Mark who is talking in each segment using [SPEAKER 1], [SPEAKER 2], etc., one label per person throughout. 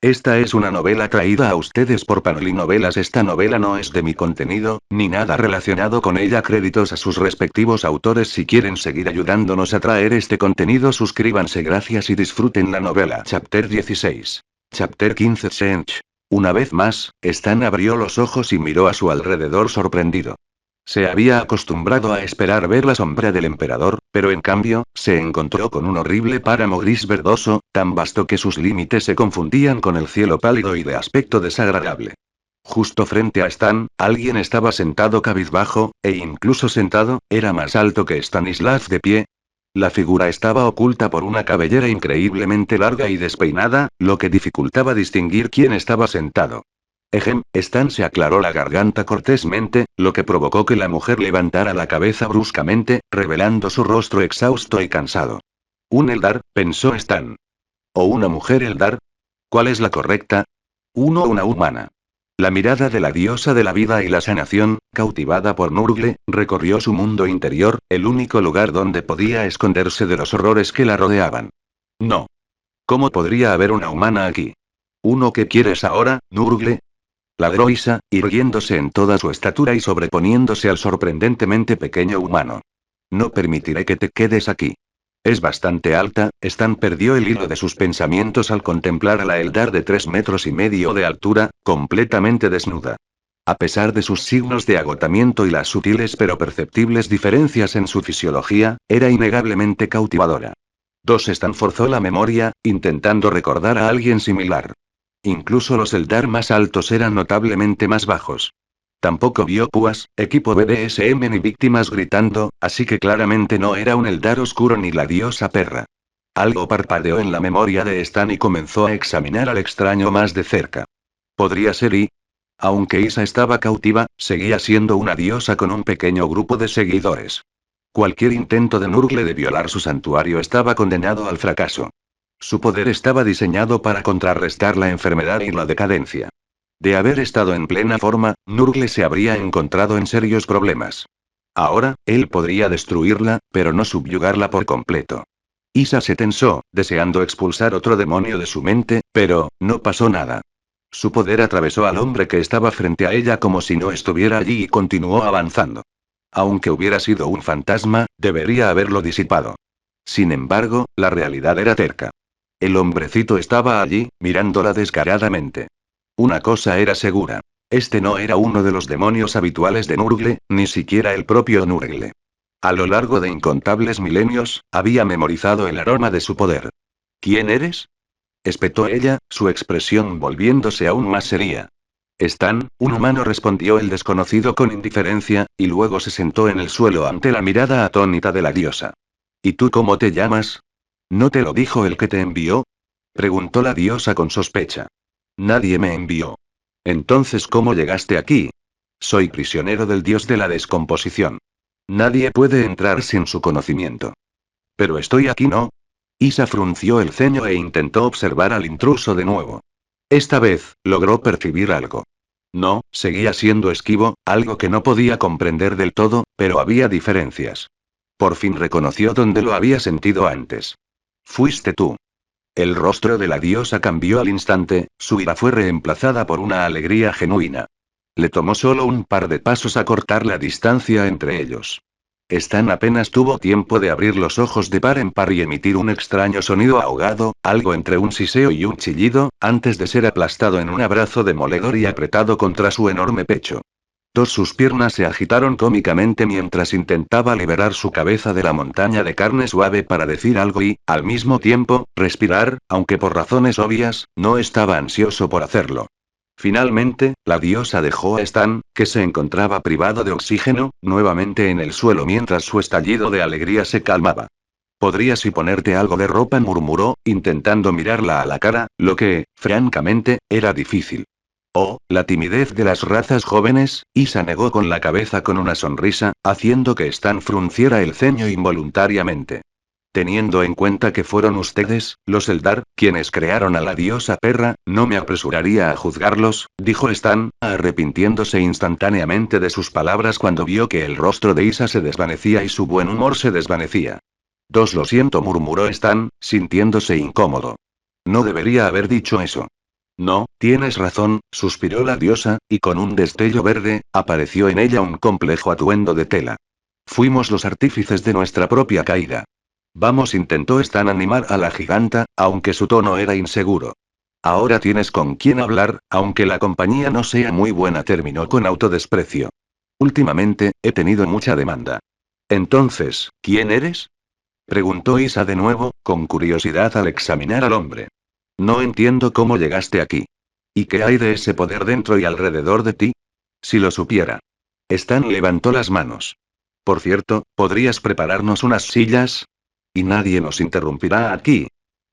[SPEAKER 1] Esta es una novela traída a ustedes por Panoli Novelas. Esta novela no es de mi contenido, ni nada relacionado con ella. Créditos a sus respectivos autores. Si quieren seguir ayudándonos a traer este contenido, suscríbanse. Gracias y disfruten la novela. Chapter 16. Chapter 15. Sench. Una vez más, Stan abrió los ojos y miró a su alrededor sorprendido. Se había acostumbrado a esperar ver la sombra del emperador, pero en cambio, se encontró con un horrible páramo gris verdoso, tan vasto que sus límites se confundían con el cielo pálido y de aspecto desagradable. Justo frente a Stan, alguien estaba sentado cabizbajo, e incluso sentado, era más alto que Stanislav de pie. La figura estaba oculta por una cabellera increíblemente larga y despeinada, lo que dificultaba distinguir quién estaba sentado. Stan se aclaró la garganta cortésmente, lo que provocó que la mujer levantara la cabeza bruscamente, revelando su rostro exhausto y cansado. Un Eldar, pensó Stan. ¿O una mujer Eldar? ¿Cuál es la correcta? ¿Uno o una humana? La mirada de la diosa de la vida y la sanación, cautivada por Nurgle, recorrió su mundo interior, el único lugar donde podía esconderse de los horrores que la rodeaban. No. ¿Cómo podría haber una humana aquí? ¿Uno que quieres ahora, Nurgle? Ladró Isa, irguiéndose en toda su estatura y sobreponiéndose al sorprendentemente pequeño humano. No permitiré que te quedes aquí. Es bastante alta. Stan perdió el hilo de sus pensamientos al contemplar a la Eldar de 3,5 metros de altura, completamente desnuda. A pesar de sus signos de agotamiento y las sutiles pero perceptibles diferencias en su fisiología, era innegablemente cautivadora. Stan forzó la memoria, intentando recordar a alguien similar. Incluso los Eldar más altos eran notablemente más bajos. Tampoco vio púas, equipo BDSM ni víctimas gritando, así que claramente no era un Eldar oscuro ni la diosa perra. Algo parpadeó en la memoria de Stan y comenzó a examinar al extraño más de cerca. Podría ser y... Aunque Isa estaba cautiva, seguía siendo una diosa con un pequeño grupo de seguidores. Cualquier intento de Nurgle de violar su santuario estaba condenado al fracaso. Su poder estaba diseñado para contrarrestar la enfermedad y la decadencia. De haber estado en plena forma, Nurgle se habría encontrado en serios problemas. Ahora, él podría destruirla, pero no subyugarla por completo. Isa se tensó, deseando expulsar otro demonio de su mente, pero, no pasó nada. Su poder atravesó al hombre que estaba frente a ella como si no estuviera allí y continuó avanzando. Aunque hubiera sido un fantasma, debería haberlo disipado. Sin embargo, la realidad era terca. El hombrecito estaba allí, mirándola descaradamente. Una cosa era segura. Este no era uno de los demonios habituales de Nurgle, ni siquiera el propio Nurgle. A lo largo de incontables milenios, había memorizado el aroma de su poder. ¿Quién eres? Espetó ella, su expresión volviéndose aún más seria. Stan, un humano, respondió el desconocido con indiferencia, y luego se sentó en el suelo ante la mirada atónita de la diosa. ¿Y tú cómo te llamas? ¿No te lo dijo el que te envió? Preguntó la diosa con sospecha. Nadie me envió. Entonces, ¿cómo llegaste aquí? Soy prisionero del dios de la descomposición. Nadie puede entrar sin su conocimiento. Pero estoy aquí, ¿no? Isa frunció el ceño e intentó observar al intruso de nuevo. Esta vez, logró percibir algo. No, seguía siendo esquivo, algo que no podía comprender del todo, pero había diferencias. Por fin reconoció dónde lo había sentido antes. Fuiste tú. El rostro de la diosa cambió al instante, su ira fue reemplazada por una alegría genuina. Le tomó solo un par de pasos a cortar la distancia entre ellos. Stan apenas tuvo tiempo de abrir los ojos de par en par y emitir un extraño sonido ahogado, algo entre un siseo y un chillido, antes de ser aplastado en un abrazo demoledor y apretado contra su enorme pecho. Sus piernas se agitaron cómicamente mientras intentaba liberar su cabeza de la montaña de carne suave para decir algo y, al mismo tiempo, respirar, aunque por razones obvias, no estaba ansioso por hacerlo. Finalmente, la diosa dejó a Stan, que se encontraba privado de oxígeno, nuevamente en el suelo mientras su estallido de alegría se calmaba. ¿Podrías y ponerte algo de ropa?, murmuró, intentando mirarla a la cara, lo que, francamente, era difícil. Oh, la timidez de las razas jóvenes. Isa negó con la cabeza con una sonrisa, haciendo que Stan frunciera el ceño involuntariamente. Teniendo en cuenta que fueron ustedes, los Eldar, quienes crearon a la diosa perra, no me apresuraría a juzgarlos, dijo Stan, arrepintiéndose instantáneamente de sus palabras cuando vio que el rostro de Isa se desvanecía y su buen humor se desvanecía. Lo siento, murmuró Stan, sintiéndose incómodo. No debería haber dicho eso. No, tienes razón, suspiró la diosa, y con un destello verde, apareció en ella un complejo atuendo de tela. Fuimos los artífices de nuestra propia caída. Vamos, intentó Stan animar a la giganta, aunque su tono era inseguro. Ahora tienes con quién hablar, aunque la compañía no sea muy buena, terminó con autodesprecio. Últimamente, he tenido mucha demanda. Entonces, ¿quién eres? Preguntó Isa de nuevo, con curiosidad al examinar al hombre. No entiendo cómo llegaste aquí. ¿Y qué hay de ese poder dentro y alrededor de ti? Si lo supiera. Stan levantó las manos. Por cierto, ¿podrías prepararnos unas sillas? Y nadie nos interrumpirá aquí.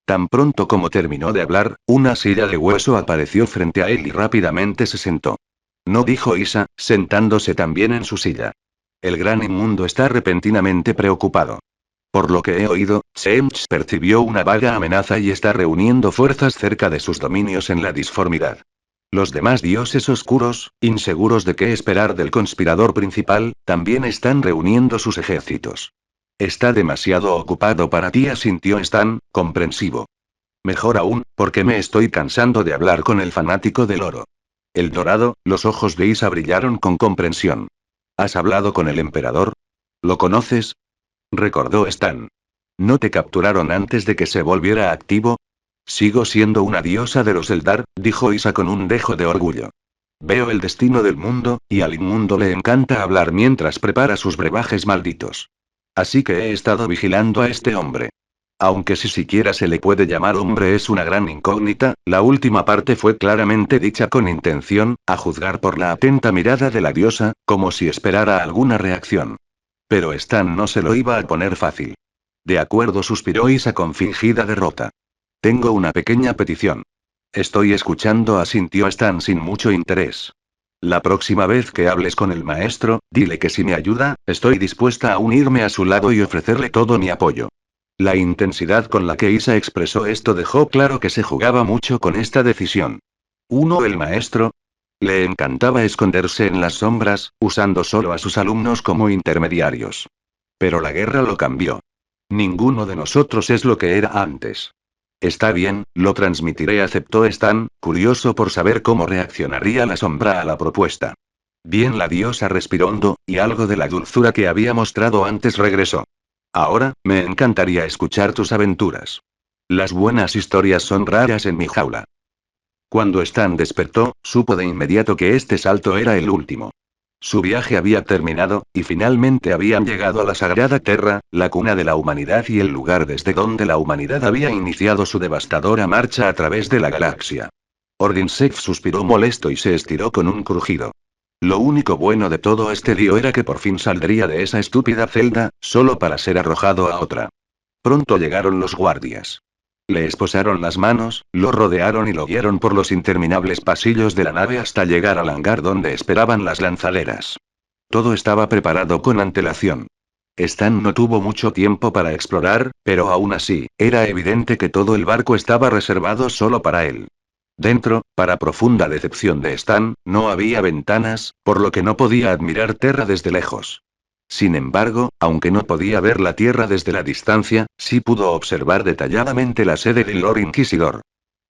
[SPEAKER 1] Tan pronto como terminó de hablar, una silla de hueso apareció frente a él y rápidamente se sentó. No, dijo Isa, sentándose también en su silla. El gran inmundo está repentinamente preocupado. Por lo que he oído, Tsemch percibió una vaga amenaza y está reuniendo fuerzas cerca de sus dominios en la disformidad. Los demás dioses oscuros, inseguros de qué esperar del conspirador principal, también están reuniendo sus ejércitos. Está demasiado ocupado para ti, asintió Stan, comprensivo. Mejor aún, porque me estoy cansando de hablar con el fanático del oro. El dorado, los ojos de Isa brillaron con comprensión. ¿Has hablado con el emperador? ¿Lo conoces? Recordó Stan. ¿No te capturaron antes de que se volviera activo? Sigo siendo una diosa de los Eldar, dijo Isa con un dejo de orgullo. Veo el destino del mundo, y al inmundo le encanta hablar mientras prepara sus brebajes malditos. Así que he estado vigilando a este hombre. Aunque si siquiera se le puede llamar hombre es una gran incógnita, la última parte fue claramente dicha con intención, a juzgar por la atenta mirada de la diosa, como si esperara alguna reacción. Pero Stan no se lo iba a poner fácil. De acuerdo, suspiró Isa con fingida derrota. Tengo una pequeña petición. Estoy escuchando, asintió Stan sin mucho interés. La próxima vez que hables con el maestro, dile que si me ayuda, estoy dispuesta a unirme a su lado y ofrecerle todo mi apoyo. La intensidad con la que Isa expresó esto dejó claro que se jugaba mucho con esta decisión. ¿Uno, el maestro? Le encantaba esconderse en las sombras, usando solo a sus alumnos como intermediarios. Pero la guerra lo cambió. Ninguno de nosotros es lo que era antes. Está bien, lo transmitiré, aceptó Stan, curioso por saber cómo reaccionaría la sombra a la propuesta. Bien, la diosa respiró hondo, y algo de la dulzura que había mostrado antes regresó. Ahora, me encantaría escuchar tus aventuras. Las buenas historias son raras en mi jaula. Cuando Stan despertó, supo de inmediato que este salto era el último. Su viaje había terminado, y finalmente habían llegado a la Sagrada Terra, la cuna de la humanidad y el lugar desde donde la humanidad había iniciado su devastadora marcha a través de la galaxia. Ordinsef suspiró molesto y se estiró con un crujido. Lo único bueno de todo este lío era que por fin saldría de esa estúpida celda, solo para ser arrojado a otra. Pronto llegaron los guardias. Le esposaron las manos, lo rodearon y lo guiaron por los interminables pasillos de la nave hasta llegar al hangar donde esperaban las lanzaderas. Todo estaba preparado con antelación. Stan no tuvo mucho tiempo para explorar, pero aún así, era evidente que todo el barco estaba reservado solo para él. Dentro, para profunda decepción de Stan, no había ventanas, por lo que no podía admirar Terra desde lejos. Sin embargo, aunque no podía ver la Tierra desde la distancia, sí pudo observar detalladamente la sede del Lord Inquisidor.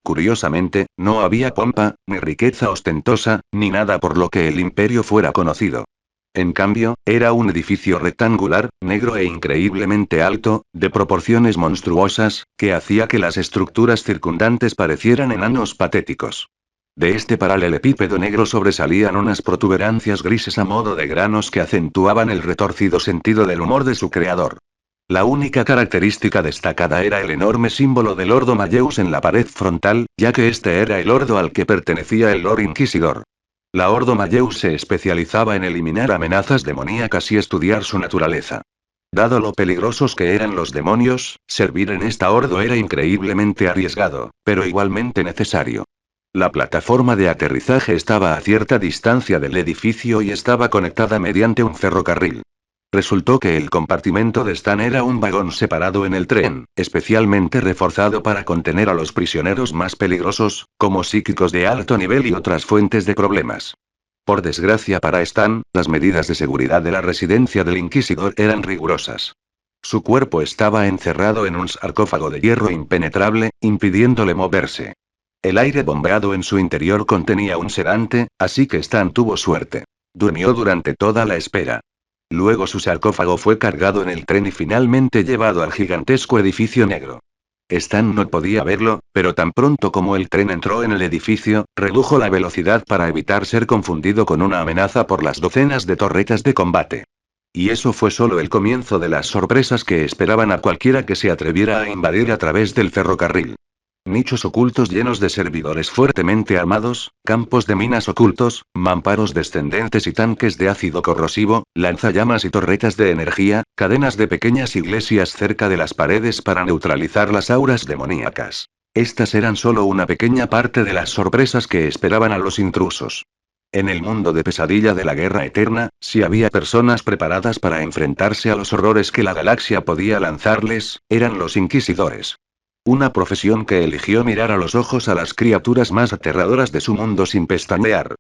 [SPEAKER 1] Curiosamente, no había pompa, ni riqueza ostentosa, ni nada por lo que el imperio fuera conocido. En cambio, era un edificio rectangular, negro e increíblemente alto, de proporciones monstruosas, que hacía que las estructuras circundantes parecieran enanos patéticos. De este paralelepípedo negro sobresalían unas protuberancias grises a modo de granos que acentuaban el retorcido sentido del humor de su creador. La única característica destacada era el enorme símbolo del Ordo Malleus en la pared frontal, ya que este era el ordo al que pertenecía el Lord Inquisidor. La Ordo Malleus se especializaba en eliminar amenazas demoníacas y estudiar su naturaleza. Dado lo peligrosos que eran los demonios, servir en esta ordo era increíblemente arriesgado, pero igualmente necesario. La plataforma de aterrizaje estaba a cierta distancia del edificio y estaba conectada mediante un ferrocarril. Resultó que el compartimento de Stan era un vagón separado en el tren, especialmente reforzado para contener a los prisioneros más peligrosos, como psíquicos de alto nivel y otras fuentes de problemas. Por desgracia para Stan, las medidas de seguridad de la residencia del Inquisidor eran rigurosas. Su cuerpo estaba encerrado en un sarcófago de hierro impenetrable, impidiéndole moverse. El aire bombeado en su interior contenía un sedante, así que Stan tuvo suerte. Durmió durante toda la espera. Luego su sarcófago fue cargado en el tren y finalmente llevado al gigantesco edificio negro. Stan no podía verlo, pero tan pronto como el tren entró en el edificio, redujo la velocidad para evitar ser confundido con una amenaza por las docenas de torretas de combate. Y eso fue solo el comienzo de las sorpresas que esperaban a cualquiera que se atreviera a invadir a través del ferrocarril. Nichos ocultos llenos de servidores fuertemente armados, campos de minas ocultos, mamparos descendentes y tanques de ácido corrosivo, lanzallamas y torretas de energía, cadenas de pequeñas iglesias cerca de las paredes para neutralizar las auras demoníacas. Estas eran solo una pequeña parte de las sorpresas que esperaban a los intrusos. En el mundo de pesadilla de la Guerra Eterna, si había personas preparadas para enfrentarse a los horrores que la galaxia podía lanzarles, eran los inquisidores. Una profesión que eligió mirar a los ojos a las criaturas más aterradoras de su mundo sin pestañear.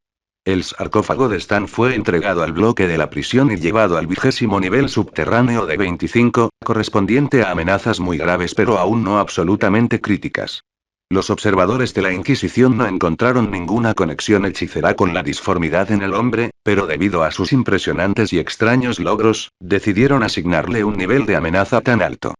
[SPEAKER 1] El sarcófago de Stan fue entregado al bloque de la prisión y llevado al 20º nivel subterráneo de 25, correspondiente a amenazas muy graves pero aún no absolutamente críticas. Los observadores de la Inquisición no encontraron ninguna conexión hechicera con la disformidad en el hombre, pero debido a sus impresionantes y extraños logros, decidieron asignarle un nivel de amenaza tan alto.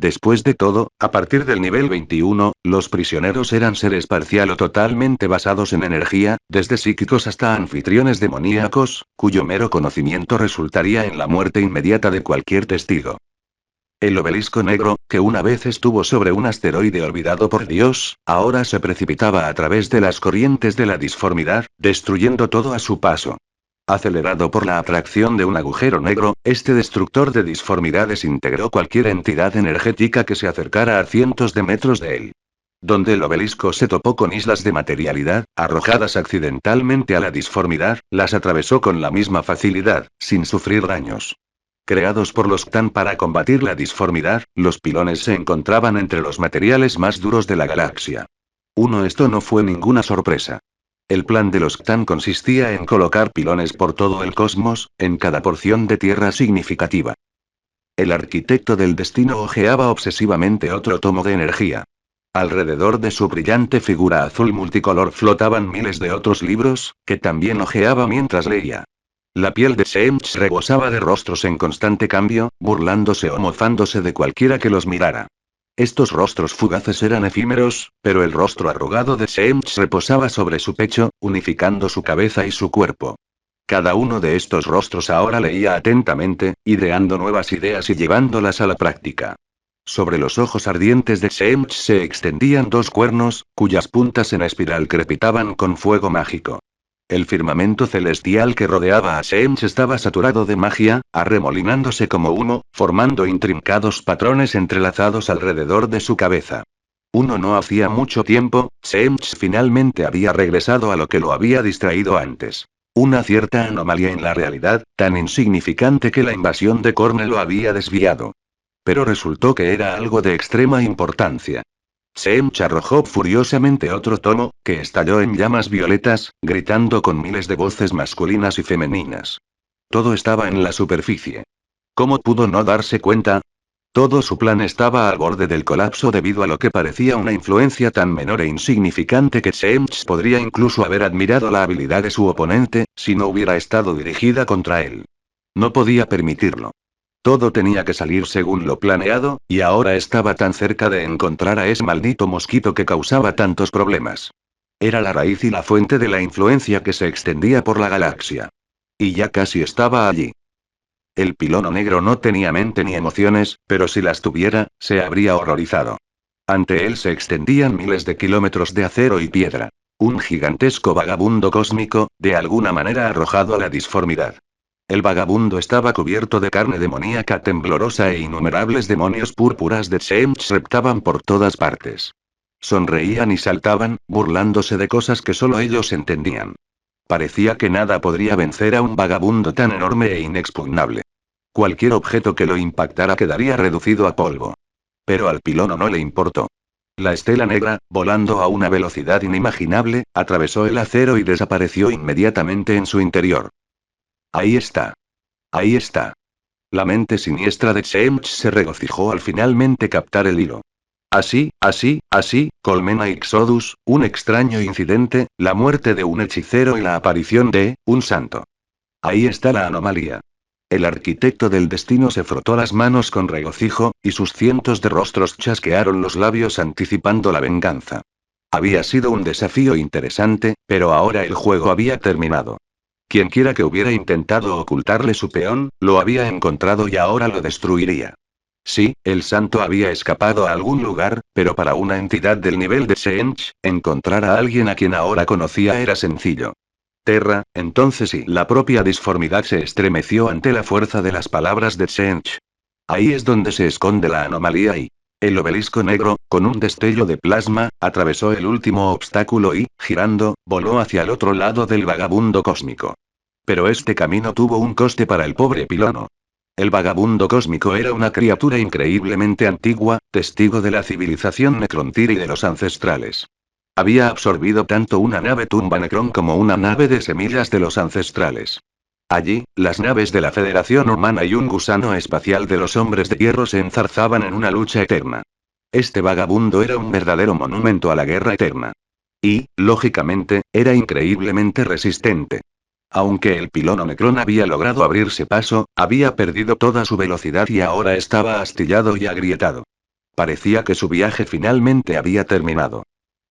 [SPEAKER 1] Después de todo, a partir del nivel 21, los prisioneros eran seres parcial o totalmente basados en energía, desde psíquicos hasta anfitriones demoníacos, cuyo mero conocimiento resultaría en la muerte inmediata de cualquier testigo. El obelisco negro, que una vez estuvo sobre un asteroide olvidado por Dios, ahora se precipitaba a través de las corrientes de la disformidad, destruyendo todo a su paso. Acelerado por la atracción de un agujero negro, este destructor de disformidades integró cualquier entidad energética que se acercara a cientos de metros de él. Donde el obelisco se topó con islas de materialidad, arrojadas accidentalmente a la disformidad, las atravesó con la misma facilidad, sin sufrir daños. Creados por los Ktan para combatir la disformidad, los pilones se encontraban entre los materiales más duros de la galaxia. Esto no fue ninguna sorpresa. El plan de los Ktan consistía en colocar pilones por todo el cosmos, en cada porción de tierra significativa. El arquitecto del destino hojeaba obsesivamente otro tomo de energía. Alrededor de su brillante figura azul multicolor flotaban miles de otros libros, que también hojeaba mientras leía. La piel de Seemch rebosaba de rostros en constante cambio, burlándose o mofándose de cualquiera que los mirara. Estos rostros fugaces eran efímeros, pero el rostro arrugado de Seemch reposaba sobre su pecho, unificando su cabeza y su cuerpo. Cada uno de estos rostros ahora leía atentamente, ideando nuevas ideas y llevándolas a la práctica. Sobre los ojos ardientes de Seemch se extendían dos cuernos, cuyas puntas en espiral crepitaban con fuego mágico. El firmamento celestial que rodeaba a Seemch estaba saturado de magia, arremolinándose como humo, formando intrincados patrones entrelazados alrededor de su cabeza. No hacía mucho tiempo, Seemch finalmente había regresado a lo que lo había distraído antes. Una cierta anomalía en la realidad, tan insignificante que la invasión de Korn lo había desviado. Pero resultó que era algo de extrema importancia. Seemch arrojó furiosamente otro tomo, que estalló en llamas violetas, gritando con miles de voces masculinas y femeninas. Todo estaba en la superficie. ¿Cómo pudo no darse cuenta? Todo su plan estaba al borde del colapso debido a lo que parecía una influencia tan menor e insignificante que Seemch podría incluso haber admirado la habilidad de su oponente, si no hubiera estado dirigida contra él. No podía permitirlo. Todo tenía que salir según lo planeado, y ahora estaba tan cerca de encontrar a ese maldito mosquito que causaba tantos problemas. Era la raíz y la fuente de la influencia que se extendía por la galaxia. Y ya casi estaba allí. El pilono negro no tenía mente ni emociones, pero si las tuviera, se habría horrorizado. Ante él se extendían miles de kilómetros de acero y piedra. Un gigantesco vagabundo cósmico, de alguna manera arrojado a la disformidad. El vagabundo estaba cubierto de carne demoníaca temblorosa e innumerables demonios púrpuras de Seemch reptaban por todas partes. Sonreían y saltaban, burlándose de cosas que solo ellos entendían. Parecía que nada podría vencer a un vagabundo tan enorme e inexpugnable. Cualquier objeto que lo impactara quedaría reducido a polvo. Pero al pilono no le importó. La estela negra, volando a una velocidad inimaginable, atravesó el acero y desapareció inmediatamente en su interior. Ahí está. Ahí está. La mente siniestra de Seemch se regocijó al finalmente captar el hilo. Así, Colmena Ixodus, un extraño incidente, la muerte de un hechicero y la aparición de un santo. Ahí está la anomalía. El arquitecto del destino se frotó las manos con regocijo, y sus cientos de rostros chasquearon los labios anticipando la venganza. Había sido un desafío interesante, pero ahora el juego había terminado. Quienquiera que hubiera intentado ocultarle su peón, lo había encontrado y ahora lo destruiría. Sí, el santo había escapado a algún lugar, pero para una entidad del nivel de Seench, encontrar a alguien a quien ahora conocía era sencillo. Terra, entonces sí. La propia disformidad se estremeció ante la fuerza de las palabras de Seench. Ahí es donde se esconde la anomalía y... El obelisco negro, con un destello de plasma, atravesó el último obstáculo y, girando, voló hacia el otro lado del vagabundo cósmico. Pero este camino tuvo un coste para el pobre pilono. El vagabundo cósmico era una criatura increíblemente antigua, testigo de la civilización Necrontyr y de los ancestrales. Había absorbido tanto una nave tumba Necron como una nave de semillas de los ancestrales. Allí, las naves de la Federación Humana y un gusano espacial de los Hombres de Hierro se enzarzaban en una lucha eterna. Este vagabundo era un verdadero monumento a la guerra eterna. Y, lógicamente, era increíblemente resistente. Aunque el pilono Necron había logrado abrirse paso, había perdido toda su velocidad y ahora estaba astillado y agrietado. Parecía que su viaje finalmente había terminado.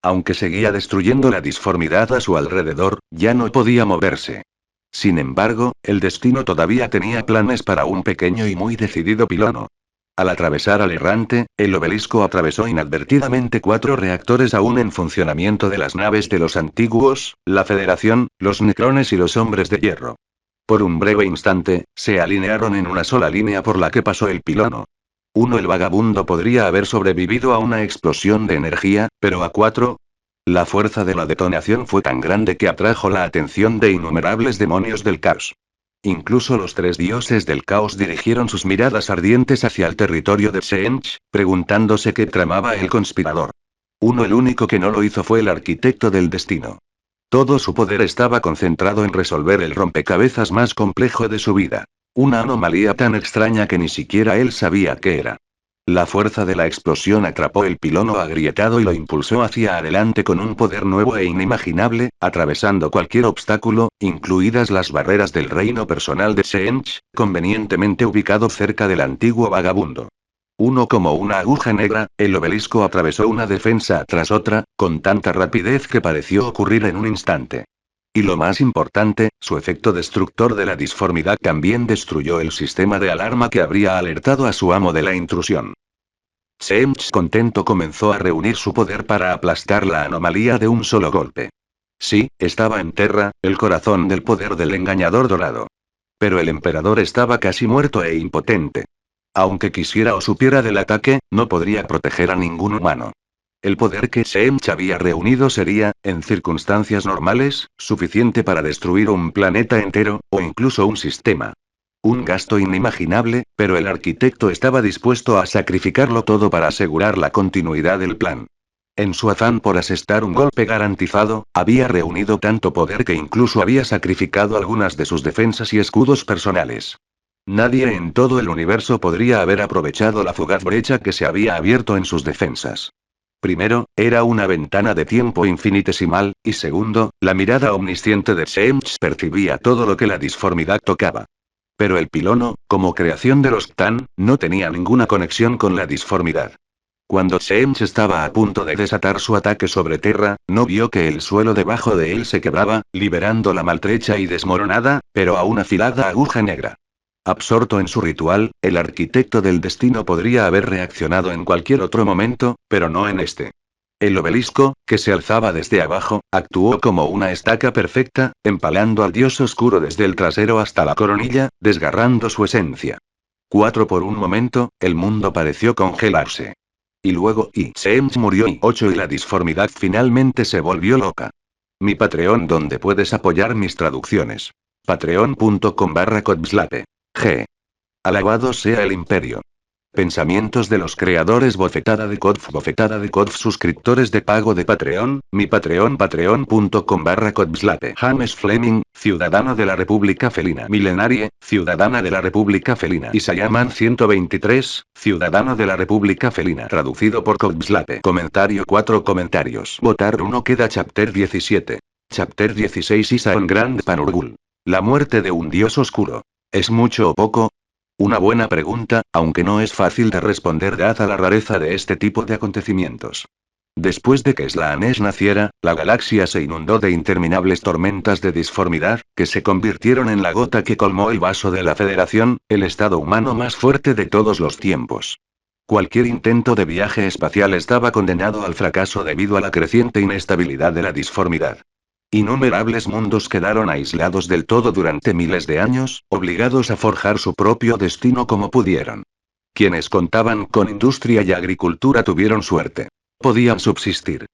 [SPEAKER 1] Aunque seguía destruyendo la disformidad a su alrededor, ya no podía moverse. Sin embargo, el destino todavía tenía planes para un pequeño y muy decidido pilono. Al atravesar al errante, el obelisco atravesó inadvertidamente 4 reactores aún en funcionamiento de las naves de los antiguos, la Federación, los Necrones y los Hombres de Hierro. Por un breve instante, se alinearon en una sola línea por la que pasó el pilono. El vagabundo podría haber sobrevivido a una explosión de energía, pero a 4, la fuerza de la detonación fue tan grande que atrajo la atención de innumerables demonios del caos. Incluso los 3 dioses del caos dirigieron sus miradas ardientes hacia el territorio de Seench, preguntándose qué tramaba el conspirador. El único que no lo hizo fue el arquitecto del destino. Todo su poder estaba concentrado en resolver el rompecabezas más complejo de su vida. Una anomalía tan extraña que ni siquiera él sabía qué era. La fuerza de la explosión atrapó el pilono agrietado y lo impulsó hacia adelante con un poder nuevo e inimaginable, atravesando cualquier obstáculo, incluidas las barreras del reino personal de Seench, convenientemente ubicado cerca del antiguo vagabundo. Como una aguja negra, el obelisco atravesó una defensa tras otra, con tanta rapidez que pareció ocurrir en un instante. Y lo más importante, su efecto destructor de la disformidad también destruyó el sistema de alarma que habría alertado a su amo de la intrusión. Seench contento comenzó a reunir su poder para aplastar la anomalía de un solo golpe. Sí, estaba en Terra, el corazón del poder del engañador dorado. Pero el emperador estaba casi muerto e impotente. Aunque quisiera o supiera del ataque, no podría proteger a ningún humano. El poder que Seench había reunido sería, en circunstancias normales, suficiente para destruir un planeta entero, o incluso un sistema. Un gasto inimaginable, pero el arquitecto estaba dispuesto a sacrificarlo todo para asegurar la continuidad del plan. En su afán por asestar un golpe garantizado, había reunido tanto poder que incluso había sacrificado algunas de sus defensas y escudos personales. Nadie en todo el universo podría haber aprovechado la fugaz brecha que se había abierto en sus defensas. Primero, era una ventana de tiempo infinitesimal, y segundo, la mirada omnisciente de Seench percibía todo lo que la disformidad tocaba. Pero el pilono, como creación de los Ktan, no tenía ninguna conexión con la disformidad. Cuando Seench estaba a punto de desatar su ataque sobre Terra, no vio que el suelo debajo de él se quebraba, liberando la maltrecha y desmoronada, pero aún afilada aguja negra. Absorto en su ritual, el arquitecto del destino podría haber reaccionado en cualquier otro momento, pero no en este. El obelisco, que se alzaba desde abajo, actuó como una estaca perfecta, empalando al dios oscuro desde el trasero hasta la coronilla, desgarrando su esencia. Por un momento, el mundo pareció congelarse. Y luego, Seench murió y la disformidad finalmente se volvió loca. Mi Patreon, donde puedes apoyar mis traducciones. Patreon.com/Kotbslape. G. Alabado sea el imperio.
[SPEAKER 2] Pensamientos de los creadores. Bofetada de Kotf. Bofetada de Kotf. Suscriptores de pago de Patreon. Mi Patreon. Patreon.com/Kotfslape. James Fleming, ciudadano de la República Felina. Milenarie, ciudadana de la República Felina. Isayaman 123, ciudadano de la República Felina. Traducido por Kotfslape. Comentario. 4 comentarios. Votar 1. Queda Chapter 17. Chapter 16. Isaon Grand Panurgul. La muerte de un dios oscuro. ¿Es mucho o poco? Una buena pregunta, aunque no es fácil de responder dada la rareza de este tipo de acontecimientos. Después de que Slaanesh naciera, la galaxia se inundó de interminables tormentas de disformidad, que se convirtieron en la gota que colmó el vaso de la Federación, el estado humano más fuerte de todos los tiempos. Cualquier intento de viaje espacial estaba condenado al fracaso debido a la creciente inestabilidad de la disformidad. Innumerables mundos quedaron aislados del todo durante miles de años, obligados a forjar su propio destino como pudieron. Quienes contaban con industria y agricultura tuvieron suerte. Podían subsistir.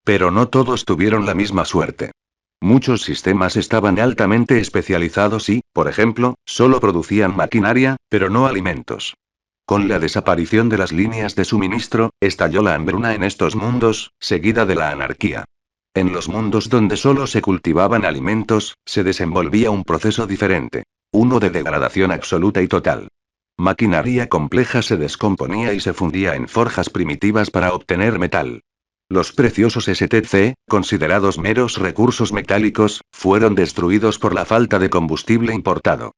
[SPEAKER 2] Pero no todos tuvieron la misma suerte. Muchos sistemas estaban altamente especializados y, por ejemplo, solo producían maquinaria, pero no alimentos. Con la desaparición de las líneas de suministro, estalló la hambruna en estos mundos, seguida de la anarquía. En los mundos donde solo se cultivaban alimentos, se desenvolvía un proceso diferente. Uno de degradación absoluta y total. Maquinaria compleja se descomponía y se fundía en forjas primitivas para obtener metal. Los preciosos STC, considerados meros recursos metálicos, fueron destruidos por la falta de combustible importado.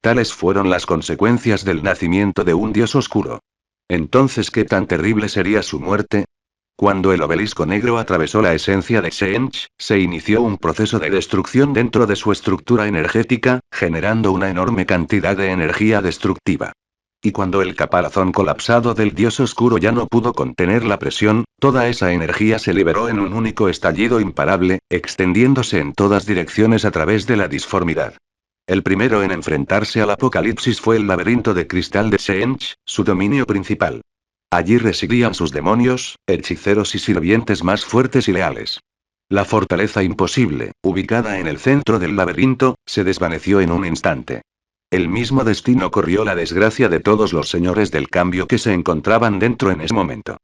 [SPEAKER 2] Tales fueron las consecuencias del nacimiento de un dios oscuro. Entonces, ¿qué tan terrible sería su muerte? Cuando el obelisco negro atravesó la esencia de Seench, se inició un proceso de destrucción dentro de su estructura energética, generando una enorme cantidad de energía destructiva. Y cuando el caparazón colapsado del dios oscuro ya no pudo contener la presión, toda esa energía se liberó en un único estallido imparable, extendiéndose en todas direcciones a través de la disformidad. El primero en enfrentarse al apocalipsis fue el laberinto de cristal de Seench, su dominio principal. Allí residían sus demonios, hechiceros y sirvientes más fuertes y leales. La fortaleza imposible, ubicada en el centro del laberinto, se desvaneció en un instante. El mismo destino corrió la desgracia de todos los señores del cambio que se encontraban dentro en ese momento.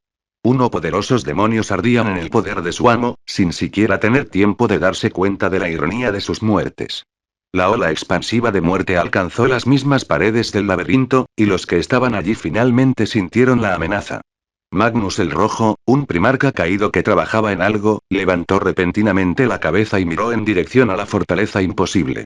[SPEAKER 2] Poderosos demonios ardían en el poder de su amo, sin siquiera tener tiempo de darse cuenta de la ironía de sus muertes. La ola expansiva de muerte alcanzó las mismas paredes del laberinto, y los que estaban allí finalmente sintieron la amenaza. Magnus el Rojo, un primarca caído que trabajaba en algo, levantó repentinamente la cabeza y miró en dirección a la fortaleza imposible.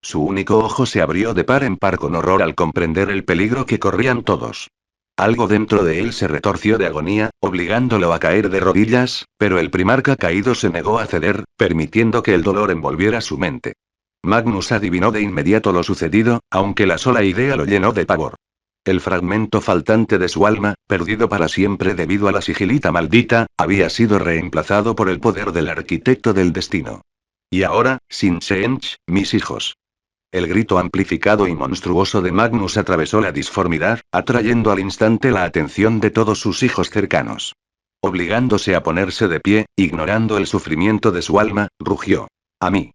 [SPEAKER 2] Su único ojo se abrió de par en par con horror al comprender el peligro que corrían todos. Algo dentro de él se retorció de agonía, obligándolo a caer de rodillas, pero el primarca caído se negó a ceder, permitiendo que el dolor envolviera su mente. Magnus adivinó de inmediato lo sucedido, aunque la sola idea lo llenó de pavor. El fragmento faltante de su alma, perdido para siempre debido a la sigilita maldita, había sido reemplazado por el poder del arquitecto del destino. Y ahora, sin Seench, mis hijos. El grito amplificado y monstruoso de Magnus atravesó la disformidad, atrayendo al instante la atención de todos sus hijos cercanos. Obligándose a ponerse de pie, ignorando el sufrimiento de su alma, rugió. A mí.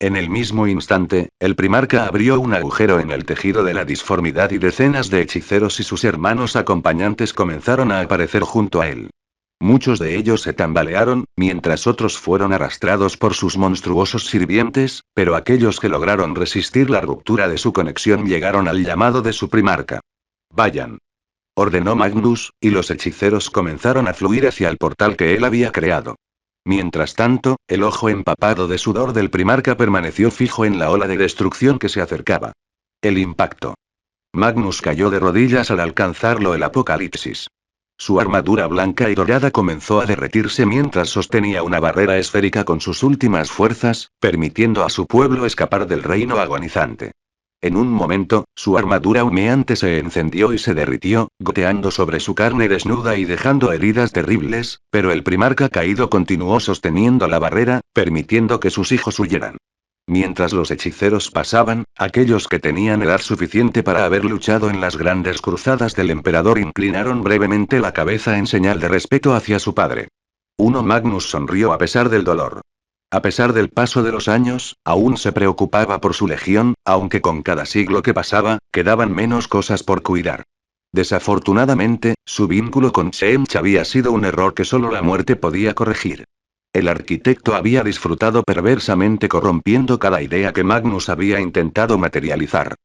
[SPEAKER 2] En el mismo instante, el primarca abrió un agujero en el tejido de la disformidad y decenas de hechiceros y sus hermanos acompañantes comenzaron a aparecer junto a él. Muchos de ellos se tambalearon, mientras otros fueron arrastrados por sus monstruosos sirvientes, pero aquellos que lograron resistir la ruptura de su conexión llegaron al llamado de su primarca. Vayan. Ordenó Magnus, y los hechiceros comenzaron a fluir hacia el portal que él había creado. Mientras tanto, el ojo empapado de sudor del primarca permaneció fijo en la ola de destrucción que se acercaba. El impacto. Magnus cayó de rodillas al alcanzarlo el apocalipsis. Su armadura blanca y dorada comenzó a derretirse mientras sostenía una barrera esférica con sus últimas fuerzas, permitiendo a su pueblo escapar del reino agonizante. En un momento, su armadura humeante se encendió y se derritió, goteando sobre su carne desnuda y dejando heridas terribles, pero el primarca caído continuó sosteniendo la barrera, permitiendo que sus hijos huyeran. Mientras los hechiceros pasaban, aquellos que tenían edad suficiente para haber luchado en las grandes cruzadas del emperador inclinaron brevemente la cabeza en señal de respeto hacia su padre. Magnus sonrió a pesar del dolor. A pesar del paso de los años, aún se preocupaba por su legión, aunque con cada siglo que pasaba, quedaban menos cosas por cuidar.
[SPEAKER 1] Desafortunadamente, su vínculo con Shench había sido un error que solo la muerte podía corregir. El arquitecto había disfrutado perversamente corrompiendo cada idea que Magnus había intentado materializar.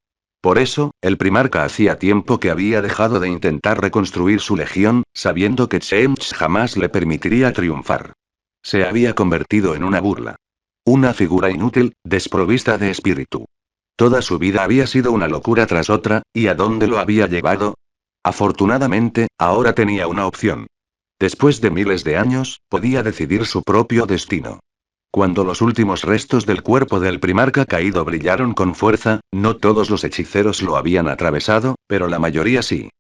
[SPEAKER 1] Por eso, el primarca hacía tiempo que había dejado de intentar reconstruir su legión, sabiendo que Shench jamás le permitiría triunfar. Se había convertido en una burla. Una figura inútil, desprovista de espíritu. Toda su vida había sido una locura tras otra, ¿y a dónde lo había llevado? Afortunadamente, ahora tenía una opción. Después de miles de años, podía decidir su propio destino. Cuando los últimos restos del cuerpo del primarca caído brillaron con fuerza, no todos los hechiceros lo habían atravesado, pero la mayoría sí.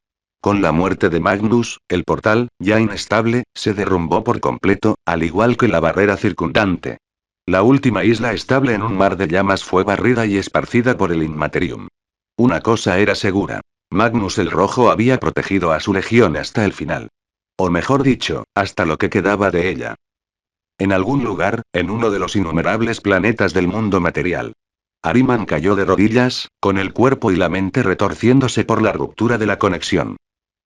[SPEAKER 1] Con la muerte de Magnus, el portal, ya inestable, se derrumbó por completo, al igual que la barrera circundante. La última isla estable en un mar de llamas fue barrida y esparcida por el Inmaterium. Una cosa era segura. Magnus el Rojo había protegido a su legión hasta el final. O mejor dicho, hasta lo que quedaba de ella. En algún lugar, en uno de los innumerables planetas del mundo material. Ahriman cayó de rodillas, con el cuerpo y la mente retorciéndose por la ruptura de la conexión.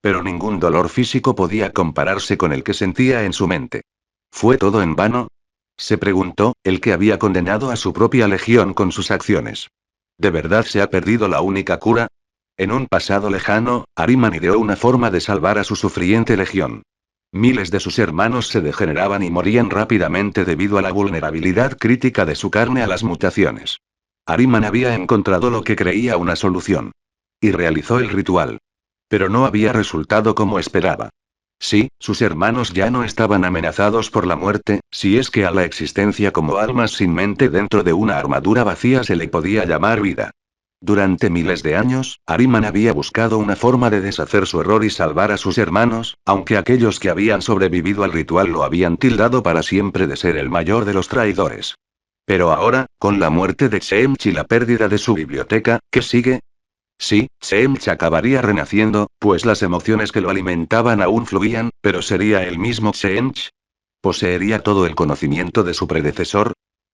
[SPEAKER 1] Pero ningún dolor físico podía compararse con el que sentía en su mente. ¿Fue todo en vano? Se preguntó, el que había condenado a su propia legión con sus acciones. ¿De verdad se ha perdido la única cura? En un pasado lejano, Ahriman ideó una forma de salvar a su sufriente legión. Miles de sus hermanos se degeneraban y morían rápidamente debido a la vulnerabilidad crítica de su carne a las mutaciones. Ahriman había encontrado lo que creía una solución. Y realizó el ritual. Pero no había resultado como esperaba. Sí, sus hermanos ya no estaban amenazados por la muerte, si es que a la existencia como almas sin mente dentro de una armadura vacía se le podía llamar vida. Durante miles de años, Ahriman había buscado una forma de deshacer su error y salvar a sus hermanos, aunque aquellos que habían sobrevivido al ritual lo habían tildado para siempre de ser el mayor de los traidores. Pero ahora, con la muerte de Shench y la pérdida de su biblioteca, ¿qué sigue? Sí, Shench acabaría renaciendo, pues las emociones que lo alimentaban aún fluían, pero ¿sería el mismo Shench? ¿Poseería todo el conocimiento de su predecesor?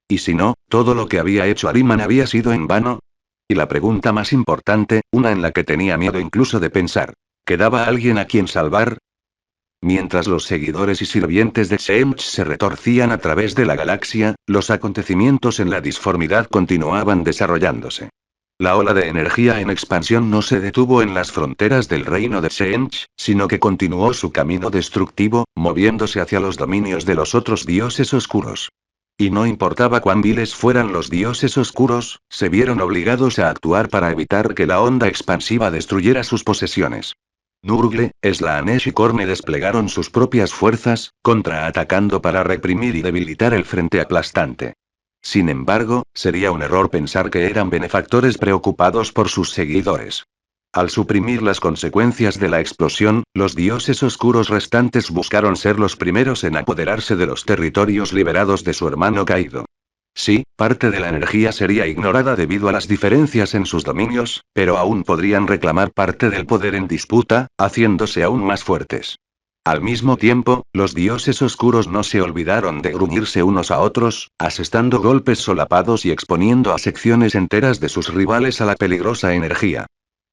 [SPEAKER 1] ¿Y si no, todo lo que había hecho Ahriman había sido en vano? Y la pregunta más importante, una en la que tenía miedo incluso de pensar. ¿Quedaba alguien a quien salvar? Mientras los seguidores y sirvientes de Shench se retorcían a través de la galaxia, los acontecimientos en la disformidad continuaban desarrollándose. La ola de energía en expansión no se detuvo en las fronteras del reino de Shench, sino que continuó su camino destructivo, moviéndose hacia los dominios de los otros dioses oscuros. Y no importaba cuán viles fueran los dioses oscuros, se vieron obligados a actuar para evitar que la onda expansiva destruyera sus posesiones. Nurgle, Slaanesh y Khorne desplegaron sus propias fuerzas, contraatacando para reprimir y debilitar el frente aplastante. Sin embargo, sería un error pensar que eran benefactores preocupados por sus seguidores. Al suprimir las consecuencias de la explosión, los dioses oscuros restantes buscaron ser los primeros en apoderarse de los territorios liberados de su hermano caído. Sí, parte de la energía sería ignorada debido a las diferencias en sus dominios, pero aún podrían reclamar parte del poder en disputa, haciéndose aún más fuertes. Al mismo tiempo, los dioses oscuros no se olvidaron de gruñirse unos a otros, asestando golpes solapados y exponiendo a secciones enteras de sus rivales a la peligrosa energía.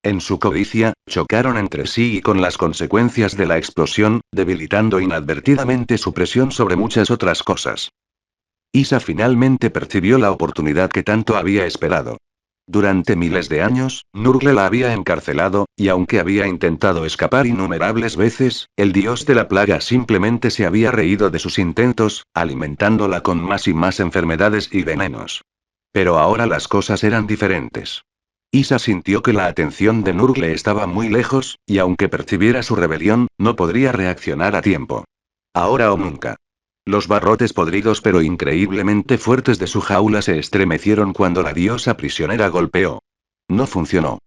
[SPEAKER 1] En su codicia, chocaron entre sí y con las consecuencias de la explosión, debilitando inadvertidamente su presión sobre muchas otras cosas. Isa finalmente percibió la oportunidad que tanto había esperado. Durante miles de años, Nurgle la había encarcelado, y aunque había intentado escapar innumerables veces, el dios de la plaga simplemente se había reído de sus intentos, alimentándola con más y más enfermedades y venenos. Pero ahora las cosas eran diferentes. Isa sintió que la atención de Nurgle estaba muy lejos, y aunque percibiera su rebelión, no podría reaccionar a tiempo. Ahora o nunca. Los barrotes podridos pero increíblemente fuertes de su jaula se estremecieron cuando la diosa prisionera golpeó. No funcionó.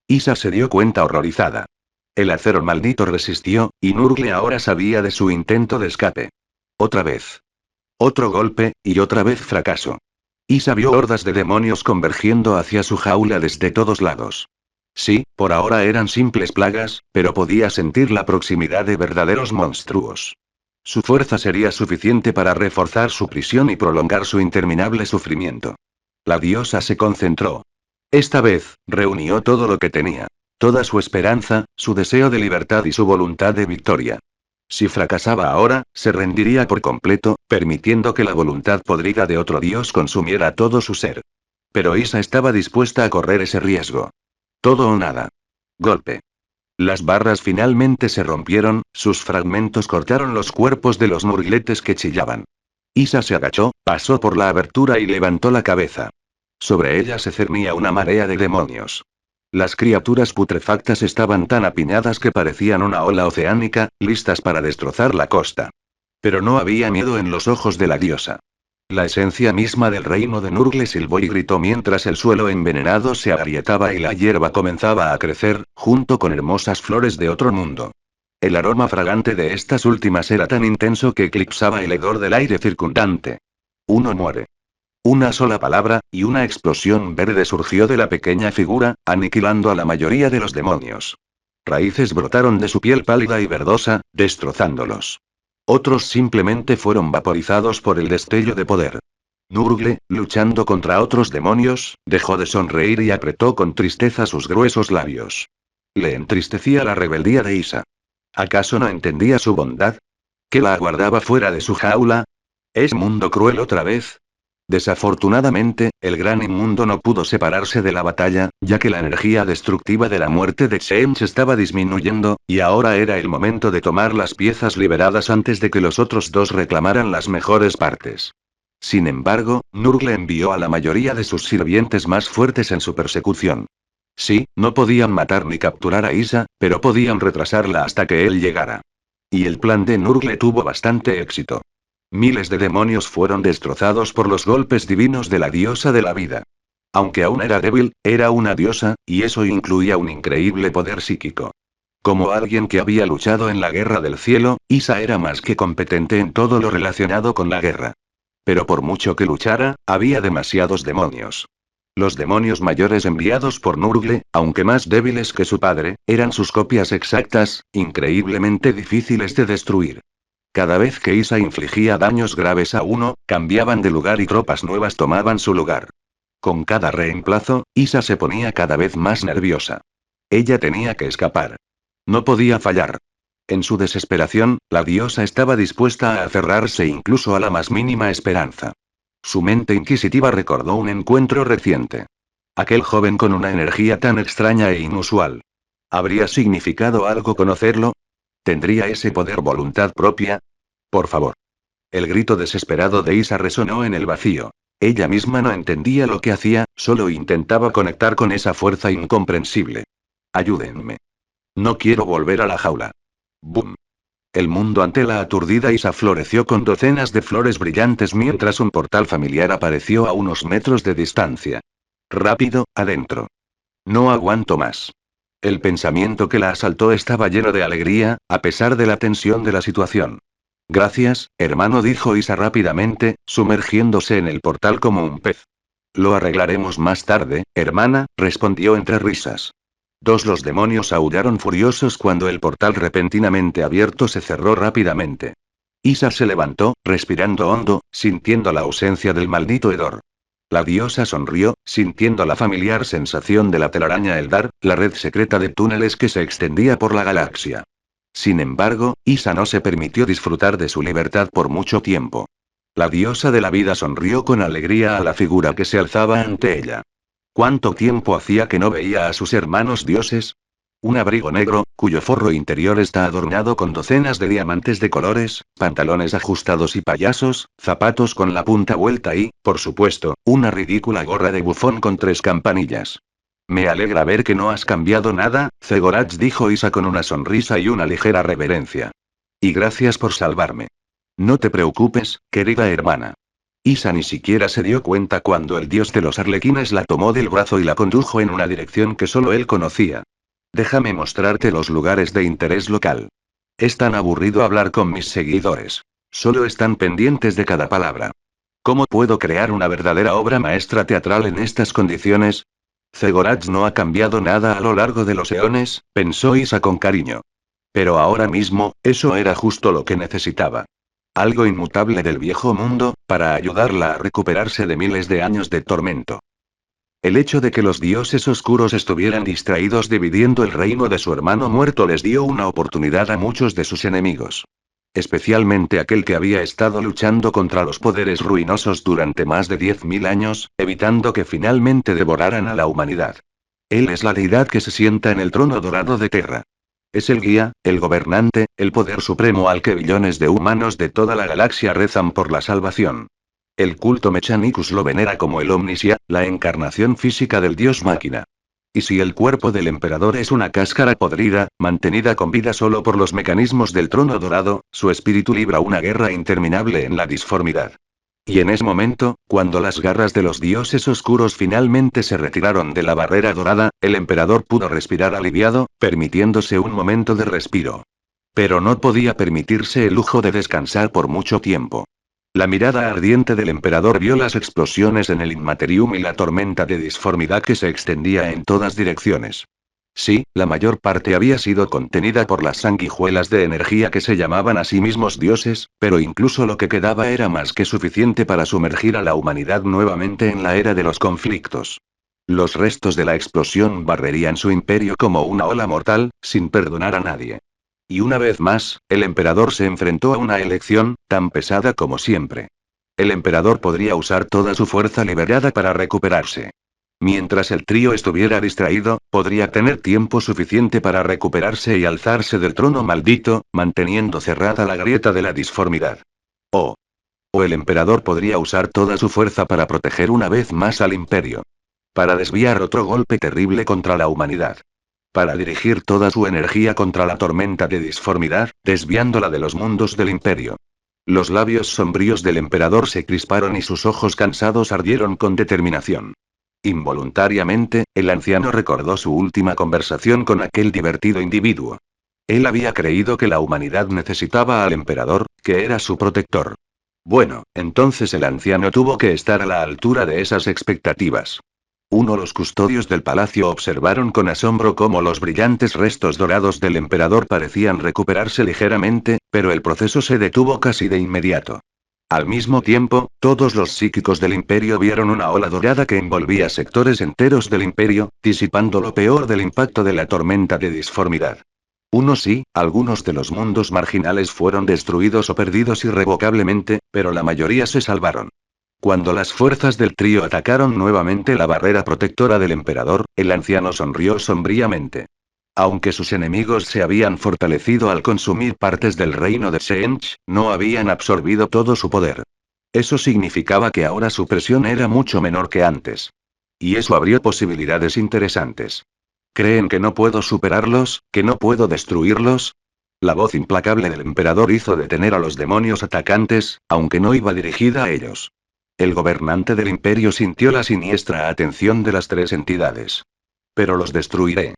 [SPEAKER 1] Isa se dio cuenta horrorizada. El acero maldito resistió, y Nurgle ahora sabía de su intento de escape. Otra vez. Otro golpe, y otra vez fracaso. Isa vio hordas de demonios convergiendo hacia su jaula desde todos lados. Sí, por ahora eran simples plagas, pero podía sentir la proximidad de verdaderos monstruos. Su fuerza sería suficiente para reforzar su prisión y prolongar su interminable sufrimiento. La diosa se concentró. Esta vez, reunió todo lo que tenía. Toda su esperanza, su deseo de libertad y su voluntad de victoria. Si fracasaba ahora, se rendiría por completo, permitiendo que la voluntad podrida de otro dios consumiera todo su ser. Pero Isa estaba dispuesta a correr ese riesgo. Todo o nada. Golpe. Las barras finalmente se rompieron, sus fragmentos cortaron los cuerpos de los murguiletes que chillaban. Isa se agachó, pasó por la abertura y levantó la cabeza. Sobre ella se cernía una marea de demonios. Las criaturas putrefactas estaban tan apiñadas que parecían una ola oceánica, listas para destrozar la costa. Pero no había miedo en los ojos de la diosa. La esencia misma del reino de Nurgle silbó y gritó mientras el suelo envenenado se agrietaba y la hierba comenzaba a crecer, junto con hermosas flores de otro mundo. El aroma fragante de estas últimas era tan intenso que eclipsaba el hedor del aire circundante. Uno muere. Una sola palabra, y una explosión verde surgió de la pequeña figura, aniquilando a la mayoría de los demonios. Raíces brotaron de su piel pálida y verdosa, destrozándolos. Otros simplemente fueron vaporizados por el destello de poder. Nurgle, luchando contra otros demonios, dejó de sonreír y apretó con tristeza sus gruesos labios. Le entristecía la rebeldía de Isa. ¿Acaso no entendía su bondad? ¿Qué la aguardaba fuera de su jaula? ¿Es mundo cruel otra vez? Desafortunadamente, el gran inmundo no pudo separarse de la batalla, ya que la energía destructiva de la muerte de Tseentch estaba disminuyendo, y ahora era el momento de tomar las piezas liberadas antes de que los otros dos reclamaran las mejores partes. Sin embargo, Nurgle envió a la mayoría de sus sirvientes más fuertes en su persecución. Sí, no podían matar ni capturar a Isa, pero podían retrasarla hasta que él llegara. Y el plan de Nurgle tuvo bastante éxito. Miles de demonios fueron destrozados por los golpes divinos de la diosa de la vida. Aunque aún era débil, era una diosa, y eso incluía un increíble poder psíquico. Como alguien que había luchado en la Guerra del Cielo, Isa era más que competente en todo lo relacionado con la guerra. Pero por mucho que luchara, había demasiados demonios. Los demonios mayores enviados por Nurgle, aunque más débiles que su padre, eran sus copias exactas, increíblemente difíciles de destruir. Cada vez que Isa infligía daños graves a uno, cambiaban de lugar y tropas nuevas tomaban su lugar. Con cada reemplazo, Isa se ponía cada vez más nerviosa. Ella tenía que escapar. No podía fallar. En su desesperación, la diosa estaba dispuesta a aferrarse incluso a la más mínima esperanza. Su mente inquisitiva recordó un encuentro reciente. Aquel joven con una energía tan extraña e inusual. ¿Habría significado algo conocerlo? ¿Tendría ese poder voluntad propia? Por favor. El grito desesperado de Isa resonó en el vacío. Ella misma no entendía lo que hacía, solo intentaba conectar con esa fuerza incomprensible. Ayúdenme. No quiero volver a la jaula. ¡Bum! El mundo ante la aturdida Isa floreció con docenas de flores brillantes mientras un portal familiar apareció a unos metros de distancia. Rápido, adentro. No aguanto más. El pensamiento que la asaltó estaba lleno de alegría, a pesar de la tensión de la situación. Gracias, hermano, dijo Isa rápidamente, sumergiéndose en el portal como un pez. Lo arreglaremos más tarde, hermana, respondió entre risas. Los demonios aullaron furiosos cuando el portal repentinamente abierto se cerró rápidamente. Isa se levantó, respirando hondo, sintiendo la ausencia del maldito hedor. La diosa sonrió, sintiendo la familiar sensación de la telaraña Eldar, la red secreta de túneles que se extendía por la galaxia. Sin embargo, Isa no se permitió disfrutar de su libertad por mucho tiempo. La diosa de la vida sonrió con alegría a la figura que se alzaba ante ella. ¿Cuánto tiempo hacía que no veía a sus hermanos dioses? Un abrigo negro, cuyo forro interior está adornado con docenas de diamantes de colores, pantalones ajustados y payasos, zapatos con la punta vuelta y, por supuesto, una ridícula gorra de bufón con 3 campanillas. Me alegra ver que no has cambiado nada, Zegorach, dijo Isa con una sonrisa y una ligera reverencia. Y gracias por salvarme. No te preocupes, querida hermana. Isa ni siquiera se dio cuenta cuando el dios de los arlequines la tomó del brazo y la condujo en una dirección que solo él conocía. Déjame mostrarte los lugares de interés local. Es tan aburrido hablar con mis seguidores. Solo están pendientes de cada palabra. ¿Cómo puedo crear una verdadera obra maestra teatral en estas condiciones? Zegorach no ha cambiado nada a lo largo de los eones, pensó Isa con cariño. Pero ahora mismo, eso era justo lo que necesitaba. Algo inmutable del viejo mundo, para ayudarla a recuperarse de miles de años de tormento. El hecho de que los dioses oscuros estuvieran distraídos dividiendo el reino de su hermano muerto les dio una oportunidad a muchos de sus enemigos. Especialmente aquel que había estado luchando contra los poderes ruinosos durante más de 10.000 años, evitando que finalmente devoraran a la humanidad. Él es la deidad que se sienta en el trono dorado de Terra. Es el guía, el gobernante, el poder supremo al que billones de humanos de toda la galaxia rezan por la salvación. El culto Mechanicus lo venera como el Omnisia, la encarnación física del dios máquina. Y si el cuerpo del emperador es una cáscara podrida, mantenida con vida solo por los mecanismos del trono dorado, su espíritu libra una guerra interminable en la disformidad. Y en ese momento, cuando las garras de los dioses oscuros finalmente se retiraron de la barrera dorada, el emperador pudo respirar aliviado, permitiéndose un momento de respiro. Pero no podía permitirse el lujo de descansar por mucho tiempo. La mirada ardiente del emperador vio las explosiones en el Inmaterium y la tormenta de disformidad que se extendía en todas direcciones. Sí, la mayor parte había sido contenida por las sanguijuelas de energía que se llamaban a sí mismos dioses, pero incluso lo que quedaba era más que suficiente para sumergir a la humanidad nuevamente en la era de los conflictos. Los restos de la explosión barrerían su imperio como una ola mortal, sin perdonar a nadie. Y una vez más, el emperador se enfrentó a una elección, tan pesada como siempre. El emperador podría usar toda su fuerza liberada para recuperarse. Mientras el trío estuviera distraído, podría tener tiempo suficiente para recuperarse y alzarse del trono maldito, manteniendo cerrada la grieta de la disformidad. O el emperador podría usar toda su fuerza para proteger una vez más al imperio. Para desviar otro golpe terrible contra la humanidad. Para dirigir toda su energía contra la tormenta de disformidad, desviándola de los mundos del imperio. Los labios sombríos del emperador se crisparon y sus ojos cansados ardieron con determinación. Involuntariamente, el anciano recordó su última conversación con aquel divertido individuo. Él había creído que la humanidad necesitaba al emperador, que era su protector. Bueno, entonces el anciano tuvo que estar a la altura de esas expectativas. Los custodios del palacio observaron con asombro cómo los brillantes restos dorados del emperador parecían recuperarse ligeramente, pero el proceso se detuvo casi de inmediato. Al mismo tiempo, todos los psíquicos del imperio vieron una ola dorada que envolvía sectores enteros del imperio, disipando lo peor del impacto de la tormenta de disformidad. Algunos de los mundos marginales fueron destruidos o perdidos irrevocablemente, pero la mayoría se salvaron. Cuando las fuerzas del trío atacaron nuevamente la barrera protectora del emperador, el anciano sonrió sombríamente. Aunque sus enemigos se habían fortalecido al consumir partes del reino de Sench, no habían absorbido todo su poder. Eso significaba que ahora su presión era mucho menor que antes. Y eso abrió posibilidades interesantes. ¿Creen que no puedo superarlos, que no puedo destruirlos? La voz implacable del emperador hizo detener a los demonios atacantes, aunque no iba dirigida a ellos. El gobernante del imperio sintió la siniestra atención de las tres entidades. Pero los destruiré.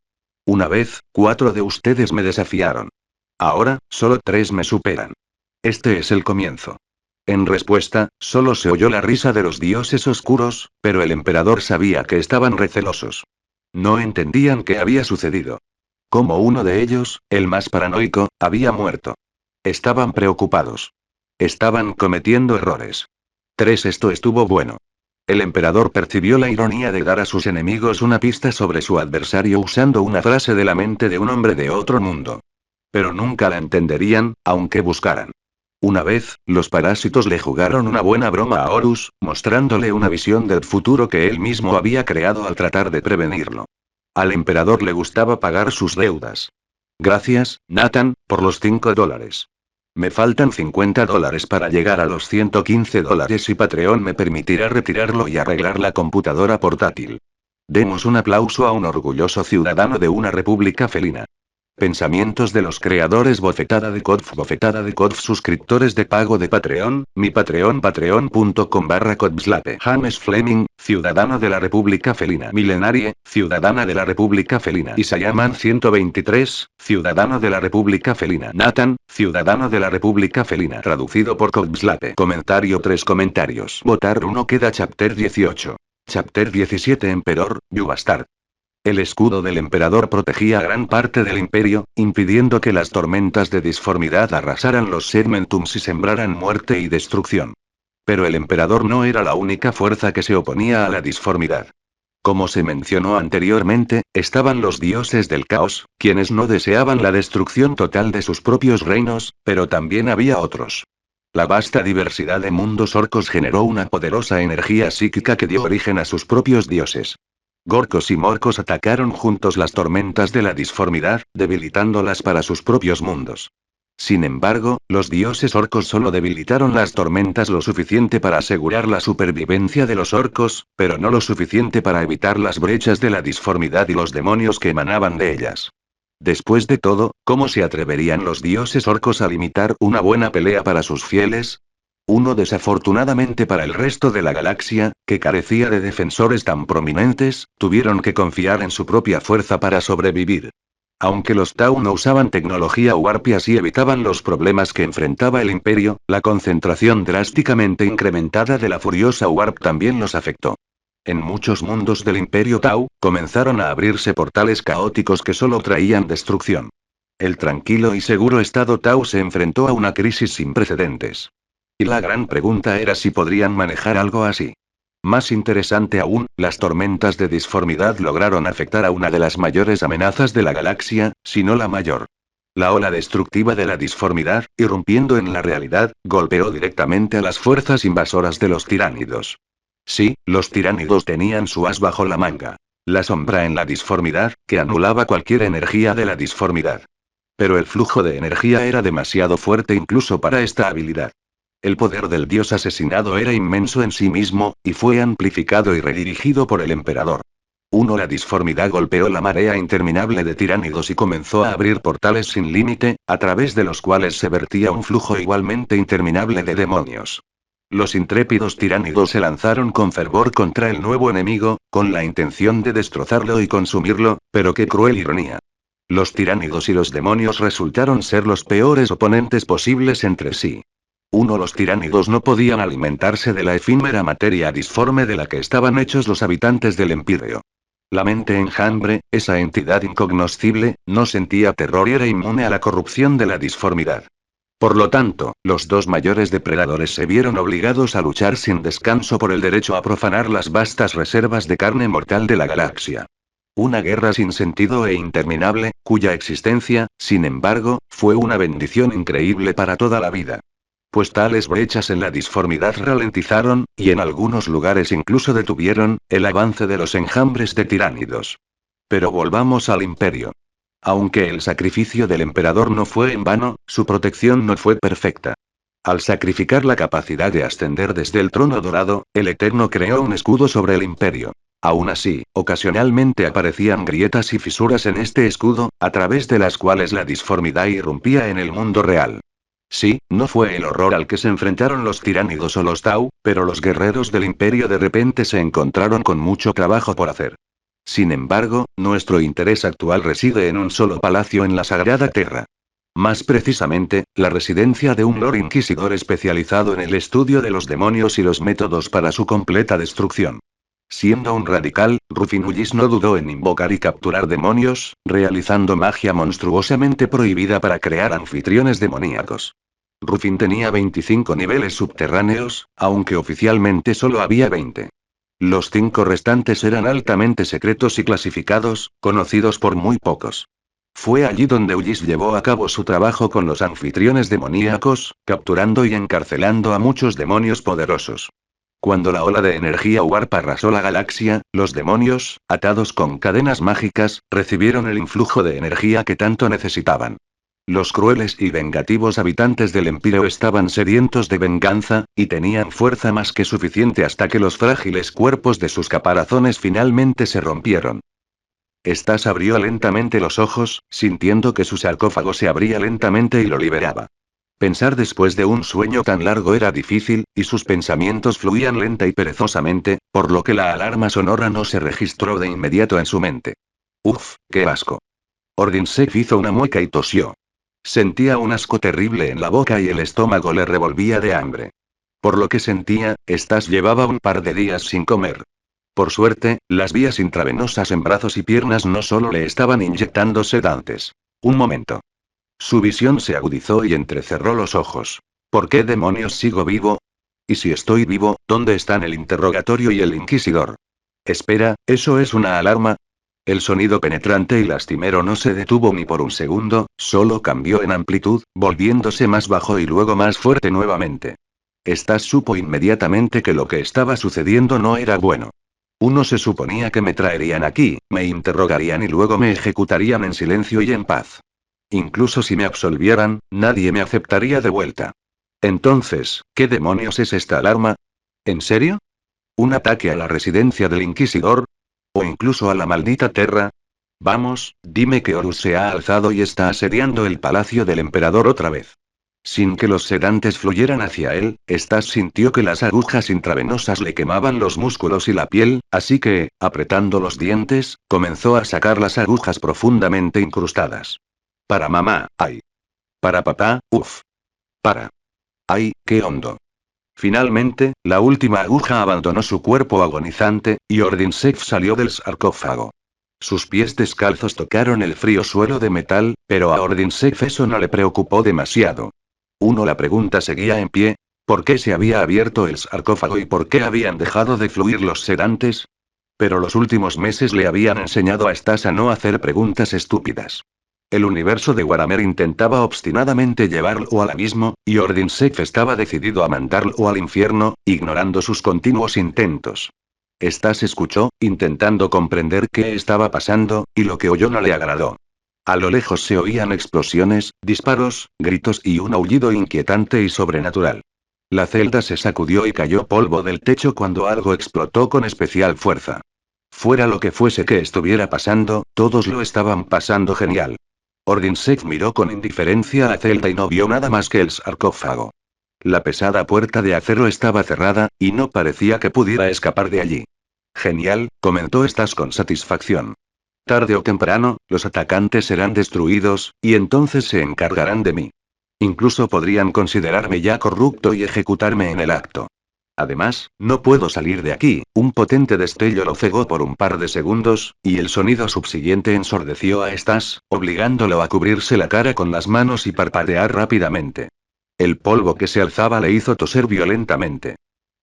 [SPEAKER 1] Una vez, 4 de ustedes me desafiaron. Ahora, solo 3 me superan. Este es el comienzo. En respuesta, solo se oyó la risa de los dioses oscuros, pero el emperador sabía que estaban recelosos. No entendían qué había sucedido. Como uno de ellos, el más paranoico, había muerto. Estaban preocupados. Estaban cometiendo errores. Esto estuvo bueno. El emperador percibió la ironía de dar a sus enemigos una pista sobre su adversario usando una frase de la mente de un hombre de otro mundo. Pero nunca la entenderían, aunque buscaran. Una vez, los parásitos le jugaron una buena broma a Horus, mostrándole una visión del futuro que él mismo había creado al tratar de prevenirlo. Al emperador le gustaba pagar sus deudas. Gracias, Nathan, por los $5. Me faltan $50 para llegar a los $115 y Patreon me permitirá retirarlo y arreglar la computadora portátil. Demos un aplauso a un orgulloso ciudadano de una república felina. Pensamientos de los creadores bofetada de Kodf suscriptores de pago de Patreon, mi Patreon patreon.com/Kodfslape James Fleming, ciudadano de la República Felina Milenarie, ciudadana de la República Felina Isayaman 123, ciudadano de la República Felina Nathan, ciudadano de la República Felina traducido por Kodfslape Comentario 3 comentarios Votar 1 queda Chapter 18. Chapter 17 Emperor, You Bastard. El escudo del emperador protegía a gran parte del imperio, impidiendo que las tormentas de disformidad arrasaran los segmentums y sembraran muerte y destrucción. Pero el emperador no era la única fuerza que se oponía a la disformidad. Como se mencionó anteriormente, estaban los dioses del caos, quienes no deseaban la destrucción total de sus propios reinos, pero también había otros. La vasta diversidad de mundos orcos generó una poderosa energía psíquica que dio origen a sus propios dioses. Gorkos y Morcos atacaron juntos las tormentas de la disformidad, debilitándolas para sus propios mundos. Sin embargo, los dioses orcos solo debilitaron las tormentas lo suficiente para asegurar la supervivencia de los orcos, pero no lo suficiente para evitar las brechas de la disformidad y los demonios que emanaban de ellas. Después de todo, ¿cómo se atreverían los dioses orcos a limitar una buena pelea para sus fieles? Uno desafortunadamente para el resto de la galaxia, que carecía de defensores tan prominentes, tuvieron que confiar en su propia fuerza para sobrevivir. Aunque los Tau no usaban tecnología Warp y así evitaban los problemas que enfrentaba el Imperio, la concentración drásticamente incrementada de la furiosa Warp también los afectó. En muchos mundos del Imperio Tau, comenzaron a abrirse portales caóticos que solo traían destrucción. El tranquilo y seguro estado Tau se enfrentó a una crisis sin precedentes. Y la gran pregunta era si podrían manejar algo así. Más interesante aún, las tormentas de disformidad lograron afectar a una de las mayores amenazas de la galaxia, si no la mayor. La ola destructiva de la disformidad, irrumpiendo en la realidad, golpeó directamente a las fuerzas invasoras de los tiránidos. Sí, los tiránidos tenían su as bajo la manga. La sombra en la disformidad, que anulaba cualquier energía de la disformidad. Pero el flujo de energía era demasiado fuerte incluso para esta habilidad. El poder del dios asesinado era inmenso en sí mismo, y fue amplificado y redirigido por el emperador. La disformidad golpeó la marea interminable de tiránidos y comenzó a abrir portales sin límite, a través de los cuales se vertía un flujo igualmente interminable de demonios. Los intrépidos tiránidos se lanzaron con fervor contra el nuevo enemigo, con la intención de destrozarlo y consumirlo, pero qué cruel ironía. Los tiránidos y los demonios resultaron ser los peores oponentes posibles entre sí. Los tiránidos no podían alimentarse de la efímera materia disforme de la que estaban hechos los habitantes del Empíreo. La mente enjambre, esa entidad incognoscible, no sentía terror y era inmune a la corrupción de la disformidad. Por lo tanto, los dos mayores depredadores se vieron obligados a luchar sin descanso por el derecho a profanar las vastas reservas de carne mortal de la galaxia. Una guerra sin sentido e interminable, cuya existencia, sin embargo, fue una bendición increíble para toda la vida. Pues tales brechas en la disformidad ralentizaron, y en algunos lugares incluso detuvieron, el avance de los enjambres de tiránidos. Pero volvamos al imperio. Aunque el sacrificio del emperador no fue en vano, su protección no fue perfecta. Al sacrificar la capacidad de ascender desde el trono dorado, el Eterno creó un escudo sobre el imperio. Aún así, ocasionalmente aparecían grietas y fisuras en este escudo, a través de las cuales la disformidad irrumpía en el mundo real. Sí, no fue el horror al que se enfrentaron los tiránidos o los Tau, pero los guerreros del imperio de repente se encontraron con mucho trabajo por hacer. Sin embargo, nuestro interés actual reside en un solo palacio en la Sagrada Tierra. Más precisamente, la residencia de un Lord Inquisidor especializado en el estudio de los demonios y los métodos para su completa destrucción. Siendo un radical, Rufin Ullis no dudó en invocar y capturar demonios, realizando magia monstruosamente prohibida para crear anfitriones demoníacos. Rufin tenía 25 niveles subterráneos, aunque oficialmente solo había 20. Los 5 restantes eran altamente secretos y clasificados, conocidos por muy pocos. Fue allí donde Ullis llevó a cabo su trabajo con los anfitriones demoníacos, capturando y encarcelando a muchos demonios poderosos. Cuando la ola de energía Warp arrasó la galaxia, los demonios, atados con cadenas mágicas, recibieron el influjo de energía que tanto necesitaban. Los crueles y vengativos habitantes del Empíreo estaban sedientos de venganza, y tenían fuerza más que suficiente hasta que los frágiles cuerpos de sus caparazones finalmente se rompieron. Stas abrió lentamente los ojos, sintiendo que su sarcófago se abría lentamente y lo liberaba. Pensar después de un sueño tan largo era difícil, y sus pensamientos fluían lenta y perezosamente, por lo que la alarma sonora no se registró de inmediato en su mente. Uf, qué asco. Ordinsek hizo una mueca y tosió. Sentía un asco terrible en la boca y el estómago le revolvía de hambre. Por lo que sentía, Stas llevaba un par de días sin comer. Por suerte, las vías intravenosas en brazos y piernas no solo le estaban inyectando sedantes. Un momento. Su visión se agudizó y entrecerró los ojos. ¿Por qué demonios sigo vivo? Y si estoy vivo, ¿dónde están el interrogatorio y el inquisidor? Espera, ¿eso es una alarma? El sonido penetrante y lastimero no se detuvo ni por un segundo, solo cambió en amplitud, volviéndose más bajo y luego más fuerte nuevamente. Stas supo inmediatamente que lo que estaba sucediendo no era bueno. Uno se suponía que me traerían aquí, me interrogarían y luego me ejecutarían en silencio y en paz. Incluso si me absolvieran, nadie me aceptaría de vuelta. Entonces, ¿qué demonios es esta alarma? ¿En serio? ¿Un ataque a la residencia del Inquisidor? ¿O incluso a la maldita Terra? Vamos, dime que Horus se ha alzado y está asediando el palacio del emperador otra vez. Sin que los sedantes fluyeran hacia él, Stas sintió que las agujas intravenosas le quemaban los músculos y la piel, así que, apretando los dientes, comenzó a sacar las agujas profundamente incrustadas. Para mamá, ay. Para papá, uff. Para. Ay, qué hondo. Finalmente, la última aguja abandonó su cuerpo agonizante, y Ordinsef salió del sarcófago. Sus pies descalzos tocaron el frío suelo de metal, pero a Ordinsef eso no le preocupó demasiado. La pregunta seguía en pie. ¿Por qué se había abierto el sarcófago y por qué habían dejado de fluir los sedantes? Pero los últimos meses le habían enseñado a Stas a no hacer preguntas estúpidas. El universo de Waramer intentaba obstinadamente llevarlo al abismo, y Ordinsef estaba decidido a mandarlo al infierno, ignorando sus continuos intentos. Stas escuchó, intentando comprender qué estaba pasando, y lo que oyó no le agradó. A lo lejos se oían explosiones, disparos, gritos y un aullido inquietante y sobrenatural. La celda se sacudió y cayó polvo del techo cuando algo explotó con especial fuerza. Fuera lo que fuese que estuviera pasando, todos lo estaban pasando genial. Ordinsef miró con indiferencia a la celda y no vio nada más que el sarcófago. La pesada puerta de acero estaba cerrada, y no parecía que pudiera escapar de allí. Genial, comentó Stas con satisfacción. Tarde o temprano, los atacantes serán destruidos, y entonces se encargarán de mí. Incluso podrían considerarme ya corrupto y ejecutarme en el acto. Además, no puedo salir de aquí. Un potente destello lo cegó por un par de segundos, y el sonido subsiguiente ensordeció a Stas, obligándolo a cubrirse la cara con las manos y parpadear rápidamente. El polvo que se alzaba le hizo toser violentamente.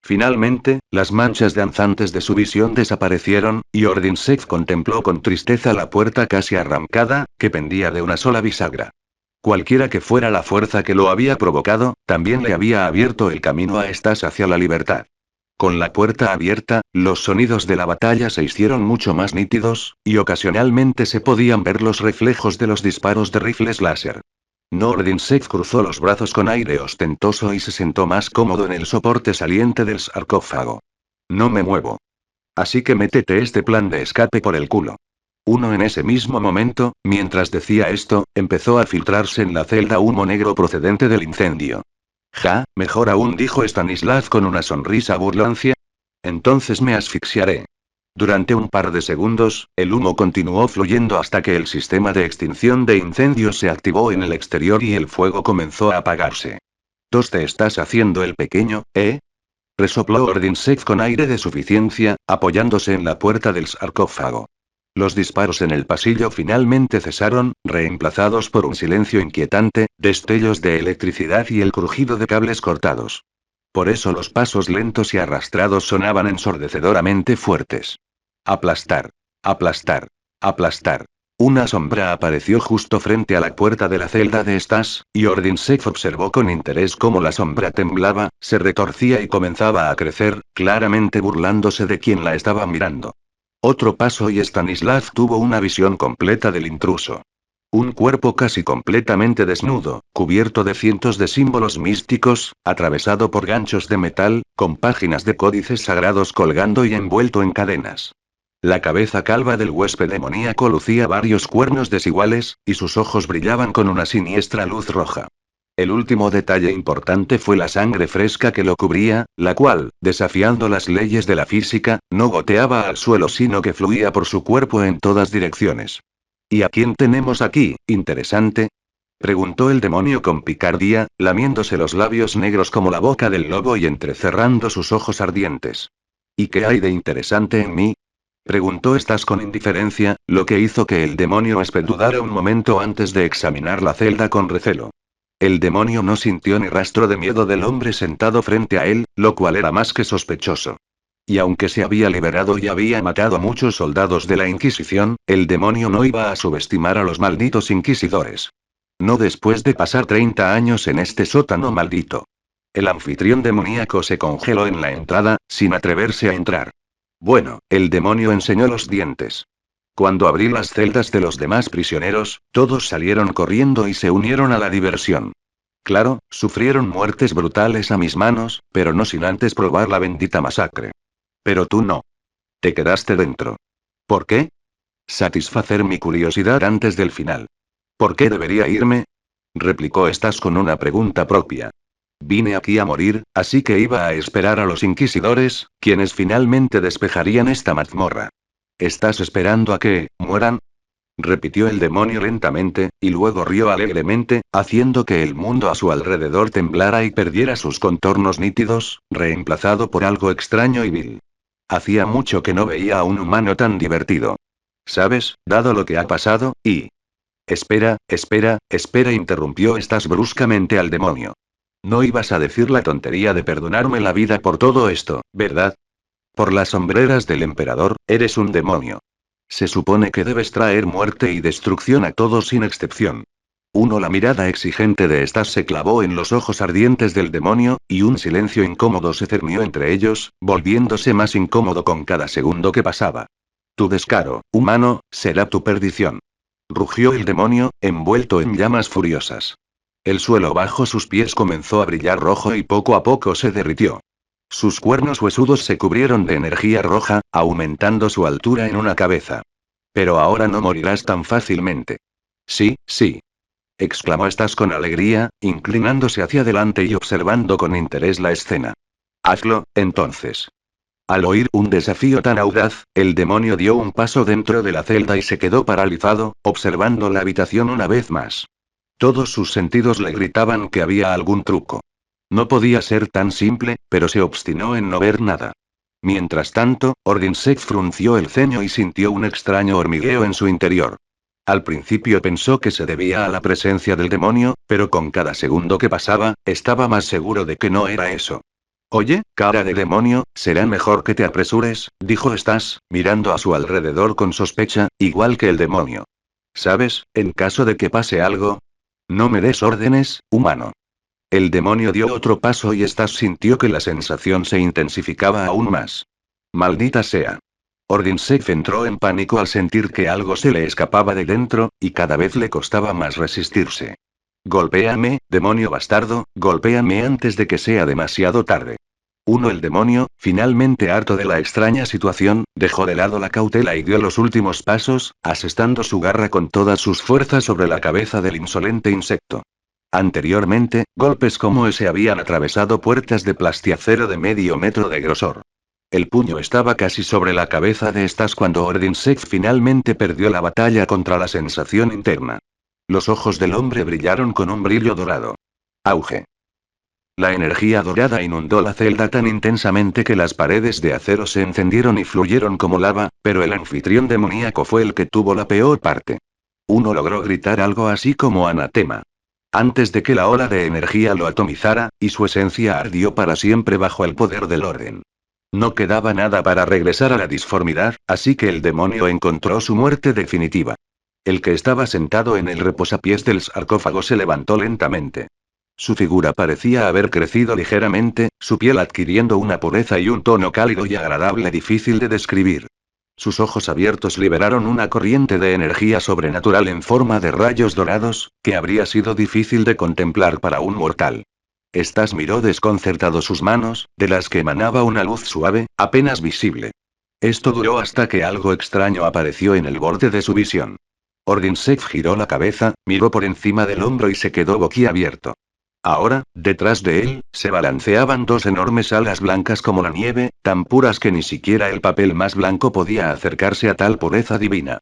[SPEAKER 1] Finalmente, las manchas danzantes de su visión desaparecieron, y Ordinsef contempló con tristeza la puerta casi arrancada, que pendía de una sola bisagra. Cualquiera que fuera la fuerza que lo había provocado, también le había abierto el camino a Stas hacia la libertad. Con la puerta abierta, los sonidos de la batalla se hicieron mucho más nítidos, y ocasionalmente se podían ver los reflejos de los disparos de rifles láser. Ordinsef cruzó los brazos con aire ostentoso y se sentó más cómodo en el soporte saliente del sarcófago. No me muevo. Así que métete este plan de escape por el culo. En ese mismo momento, mientras decía esto, empezó a filtrarse en la celda humo negro procedente del incendio. Ja, mejor aún, dijo Stanislav con una sonrisa burlancia. Entonces me asfixiaré. Durante un par de segundos, el humo continuó fluyendo hasta que el sistema de extinción de incendios se activó en el exterior y el fuego comenzó a apagarse. ¿Te estás haciendo el pequeño, eh? Resopló Ordinsef con aire de suficiencia, apoyándose en la puerta del sarcófago. Los disparos en el pasillo finalmente cesaron, reemplazados por un silencio inquietante, destellos de electricidad y el crujido de cables cortados. Por eso los pasos lentos y arrastrados sonaban ensordecedoramente fuertes. Aplastar. Aplastar. Aplastar. Una sombra apareció justo frente a la puerta de la celda de Stas, y Ordinsef observó con interés cómo la sombra temblaba, se retorcía y comenzaba a crecer, claramente burlándose de quien la estaba mirando. Otro paso y Stanislav tuvo una visión completa del intruso. Un cuerpo casi completamente desnudo, cubierto de cientos de símbolos místicos, atravesado por ganchos de metal, con páginas de códices sagrados colgando y envuelto en cadenas. La cabeza calva del huésped demoníaco lucía varios cuernos desiguales, y sus ojos brillaban con una siniestra luz roja. El último detalle importante fue la sangre fresca que lo cubría, la cual, desafiando las leyes de la física, no goteaba al suelo sino que fluía por su cuerpo en todas direcciones. ¿Y a quién tenemos aquí, interesante? Preguntó el demonio con picardía, lamiéndose los labios negros como la boca del lobo y entrecerrando sus ojos ardientes. ¿Y qué hay de interesante en mí? Preguntó Stas con indiferencia, lo que hizo que el demonio dudara un momento antes de examinar la celda con recelo. El demonio no sintió ni rastro de miedo del hombre sentado frente a él, lo cual era más que sospechoso. Y aunque se había liberado y había matado a muchos soldados de la Inquisición, el demonio no iba a subestimar a los malditos inquisidores. No después de pasar 30 años en este sótano maldito. El anfitrión demoníaco se congeló en la entrada, sin atreverse a entrar. Bueno, el demonio enseñó los dientes. Cuando abrí las celdas de los demás prisioneros, todos salieron corriendo y se unieron a la diversión. Claro, sufrieron muertes brutales a mis manos, pero no sin antes probar la bendita masacre. Pero tú no. Te quedaste dentro. ¿Por qué? Satisfacer mi curiosidad antes del final. ¿Por qué debería irme? Replicó Stas con una pregunta propia. Vine aquí a morir, así que iba a esperar a los inquisidores, quienes finalmente despejarían esta mazmorra. ¿Estás esperando a que mueran? Repitió el demonio lentamente, y luego rió alegremente, haciendo que el mundo a su alrededor temblara y perdiera sus contornos nítidos, reemplazado por algo extraño y vil. Hacía mucho que no veía a un humano tan divertido. ¿Sabes, dado lo que ha pasado, y... Espera, interrumpió Stas bruscamente al demonio. No ibas a decir la tontería de perdonarme la vida por todo esto, ¿verdad? Por las sombreras del emperador, eres un demonio. Se supone que debes traer muerte y destrucción a todos sin excepción. La mirada exigente de Stas se clavó en los ojos ardientes del demonio, y un silencio incómodo se cernió entre ellos, volviéndose más incómodo con cada segundo que pasaba. Tu descaro, humano, será tu perdición. Rugió el demonio, envuelto en llamas furiosas. El suelo bajo sus pies comenzó a brillar rojo y poco a poco se derritió. Sus cuernos huesudos se cubrieron de energía roja, aumentando su altura en una cabeza. Pero ahora no morirás tan fácilmente. Sí, sí. Exclamó Stas con alegría, inclinándose hacia adelante y observando con interés la escena. Hazlo, entonces. Al oír un desafío tan audaz, el demonio dio un paso dentro de la celda y se quedó paralizado, observando la habitación una vez más. Todos sus sentidos le gritaban que había algún truco. No podía ser tan simple, pero se obstinó en no ver nada. Mientras tanto, Ordinsek frunció el ceño y sintió un extraño hormigueo en su interior. Al principio pensó que se debía a la presencia del demonio, pero con cada segundo que pasaba, estaba más seguro de que no era eso. Oye, cara de demonio, será mejor que te apresures, dijo Stas, mirando a su alrededor con sospecha, igual que el demonio. ¿Sabes, en caso de que pase algo? No me des órdenes, humano. El demonio dio otro paso y Stas sintió que la sensación se intensificaba aún más. Maldita sea. Ordinsek entró en pánico al sentir que algo se le escapaba de dentro, y cada vez le costaba más resistirse. Golpéame, demonio bastardo, golpéame antes de que sea demasiado tarde. El demonio, finalmente harto de la extraña situación, dejó de lado la cautela y dio los últimos pasos, asestando su garra con todas sus fuerzas sobre la cabeza del insolente insecto. Anteriormente, golpes como ese habían atravesado puertas de plastiacero de medio metro de grosor. El puño estaba casi sobre la cabeza de Stas cuando Ordinsek finalmente perdió la batalla contra la sensación interna. Los ojos del hombre brillaron con un brillo dorado. Auge. La energía dorada inundó la celda tan intensamente que las paredes de acero se encendieron y fluyeron como lava, pero el anfitrión demoníaco fue el que tuvo la peor parte. Logró gritar algo así como anatema. Antes de que la ola de energía lo atomizara, y su esencia ardió para siempre bajo el poder del orden. No quedaba nada para regresar a la disformidad, así que el demonio encontró su muerte definitiva. El que estaba sentado en el reposapiés del sarcófago se levantó lentamente. Su figura parecía haber crecido ligeramente, su piel adquiriendo una pureza y un tono cálido y agradable difícil de describir. Sus ojos abiertos liberaron una corriente de energía sobrenatural en forma de rayos dorados, que habría sido difícil de contemplar para un mortal. Stas miró desconcertado sus manos, de las que emanaba una luz suave, apenas visible. Esto duró hasta que algo extraño apareció en el borde de su visión. Ordinsek giró la cabeza, miró por encima del hombro y se quedó boquiabierto. Ahora, detrás de él, se balanceaban dos enormes alas blancas como la nieve, tan puras que ni siquiera el papel más blanco podía acercarse a tal pureza divina.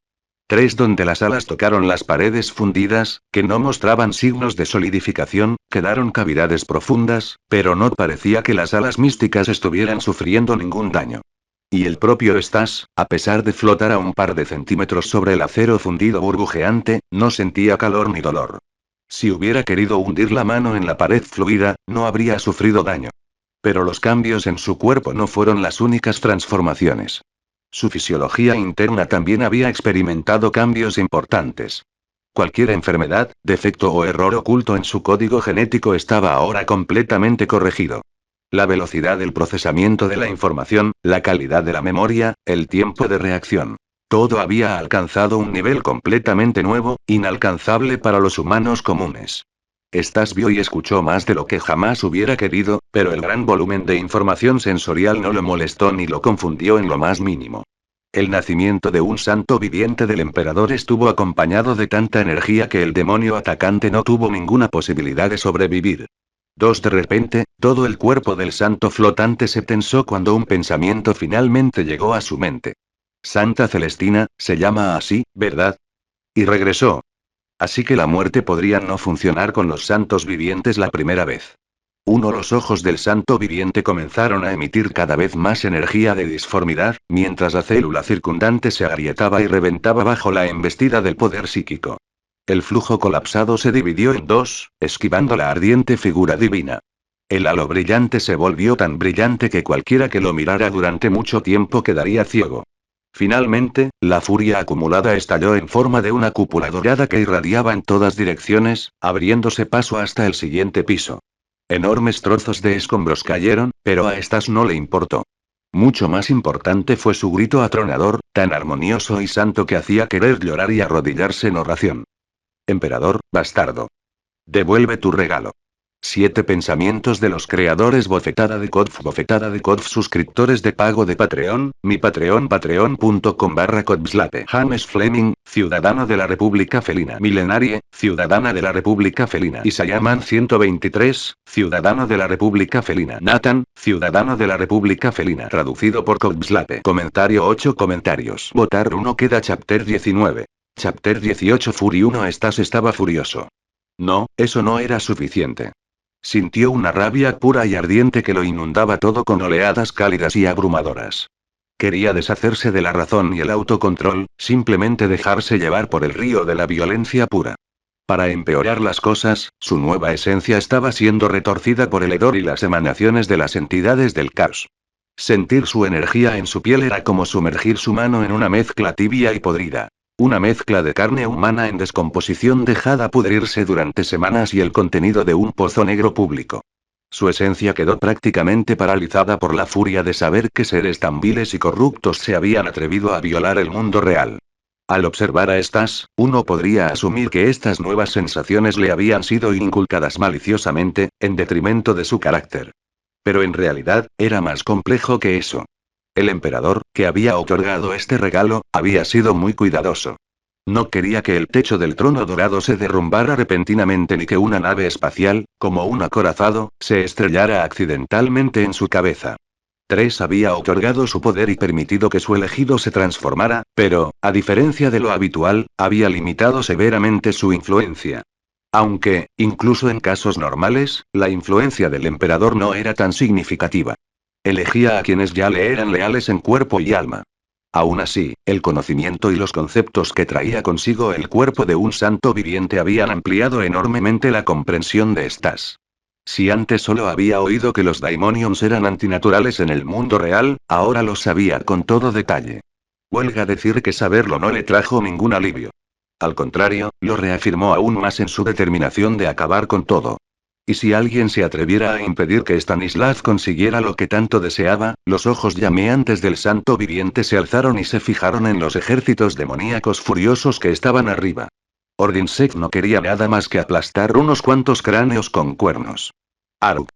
[SPEAKER 1] Donde las alas tocaron las paredes fundidas, que no mostraban signos de solidificación, quedaron cavidades profundas, pero no parecía que las alas místicas estuvieran sufriendo ningún daño. Y el propio Stas, a pesar de flotar a un par de centímetros sobre el acero fundido burbujeante, no sentía calor ni dolor. Si hubiera querido hundir la mano en la pared fluida, no habría sufrido daño. Pero los cambios en su cuerpo no fueron las únicas transformaciones. Su fisiología interna también había experimentado cambios importantes. Cualquier enfermedad, defecto o error oculto en su código genético estaba ahora completamente corregido. La velocidad del procesamiento de la información, la calidad de la memoria, el tiempo de reacción. Todo había alcanzado un nivel completamente nuevo, inalcanzable para los humanos comunes. Stas vio y escuchó más de lo que jamás hubiera querido, pero el gran volumen de información sensorial no lo molestó ni lo confundió en lo más mínimo. El nacimiento de un santo viviente del emperador estuvo acompañado de tanta energía que el demonio atacante no tuvo ninguna posibilidad de sobrevivir. De repente, todo el cuerpo del santo flotante se tensó cuando un pensamiento finalmente llegó a su mente. Santa Celestina, se llama así, ¿verdad? Y regresó. Así que la muerte podría no funcionar con los santos vivientes la primera vez. Los ojos del santo viviente comenzaron a emitir cada vez más energía de disformidad, mientras la célula circundante se agrietaba y reventaba bajo la embestida del poder psíquico. El flujo colapsado se dividió en dos, esquivando la ardiente figura divina. El halo brillante se volvió tan brillante que cualquiera que lo mirara durante mucho tiempo quedaría ciego. Finalmente, la furia acumulada estalló en forma de una cúpula dorada que irradiaba en todas direcciones, abriéndose paso hasta el siguiente piso. Enormes trozos de escombros cayeron, pero a Stas no le importó. Mucho más importante fue su grito atronador, tan armonioso y santo que hacía querer llorar y arrodillarse en oración. Emperador, bastardo. Devuelve tu regalo. 7 pensamientos de los creadores. Bofetada de Kodf. Suscriptores de pago de Patreon, mi Patreon patreon.com/Kodfslape. James Fleming, ciudadano de la República Felina. Milenarie, ciudadana de la República Felina. Isayaman 123, ciudadano de la República Felina. Nathan, ciudadano de la República Felina. Traducido por Kodfslape. Comentario 8 comentarios. Votar 1 queda Chapter 19. Chapter 18 Fury 1 estaba furioso. No, eso no era suficiente. Sintió una rabia pura y ardiente que lo inundaba todo con oleadas cálidas y abrumadoras. Quería deshacerse de la razón y el autocontrol, simplemente dejarse llevar por el río de la violencia pura. Para empeorar las cosas, su nueva esencia estaba siendo retorcida por el hedor y las emanaciones de las entidades del caos. Sentir su energía en su piel era como sumergir su mano en una mezcla tibia y podrida. Una mezcla de carne humana en descomposición dejada pudrirse durante semanas y el contenido de un pozo negro público. Su esencia quedó prácticamente paralizada por la furia de saber que seres tan viles y corruptos se habían atrevido a violar el mundo real. Al observar a estas, uno podría asumir que estas nuevas sensaciones le habían sido inculcadas maliciosamente, en detrimento de su carácter. Pero en realidad, era más complejo que eso. El emperador, que había otorgado este regalo, había sido muy cuidadoso. No quería que el techo del trono dorado se derrumbara repentinamente ni que una nave espacial, como un acorazado, se estrellara accidentalmente en su cabeza. 3 había otorgado su poder y permitido que su elegido se transformara, pero, a diferencia de lo habitual, había limitado severamente su influencia. Aunque, incluso en casos normales, la influencia del emperador no era tan significativa. Elegía a quienes ya le eran leales en cuerpo y alma. Aún así, el conocimiento y los conceptos que traía consigo el cuerpo de un santo viviente habían ampliado enormemente la comprensión de Stas. Si antes solo había oído que los Daimonions eran antinaturales en el mundo real, ahora lo sabía con todo detalle. Huelga decir que saberlo no le trajo ningún alivio. Al contrario, lo reafirmó aún más en su determinación de acabar con todo. Y si alguien se atreviera a impedir que Stanislav consiguiera lo que tanto deseaba, los ojos llameantes del santo viviente se alzaron y se fijaron en los ejércitos demoníacos furiosos que estaban arriba. Ordinsek no quería nada más que aplastar unos cuantos cráneos con cuernos. Aruk.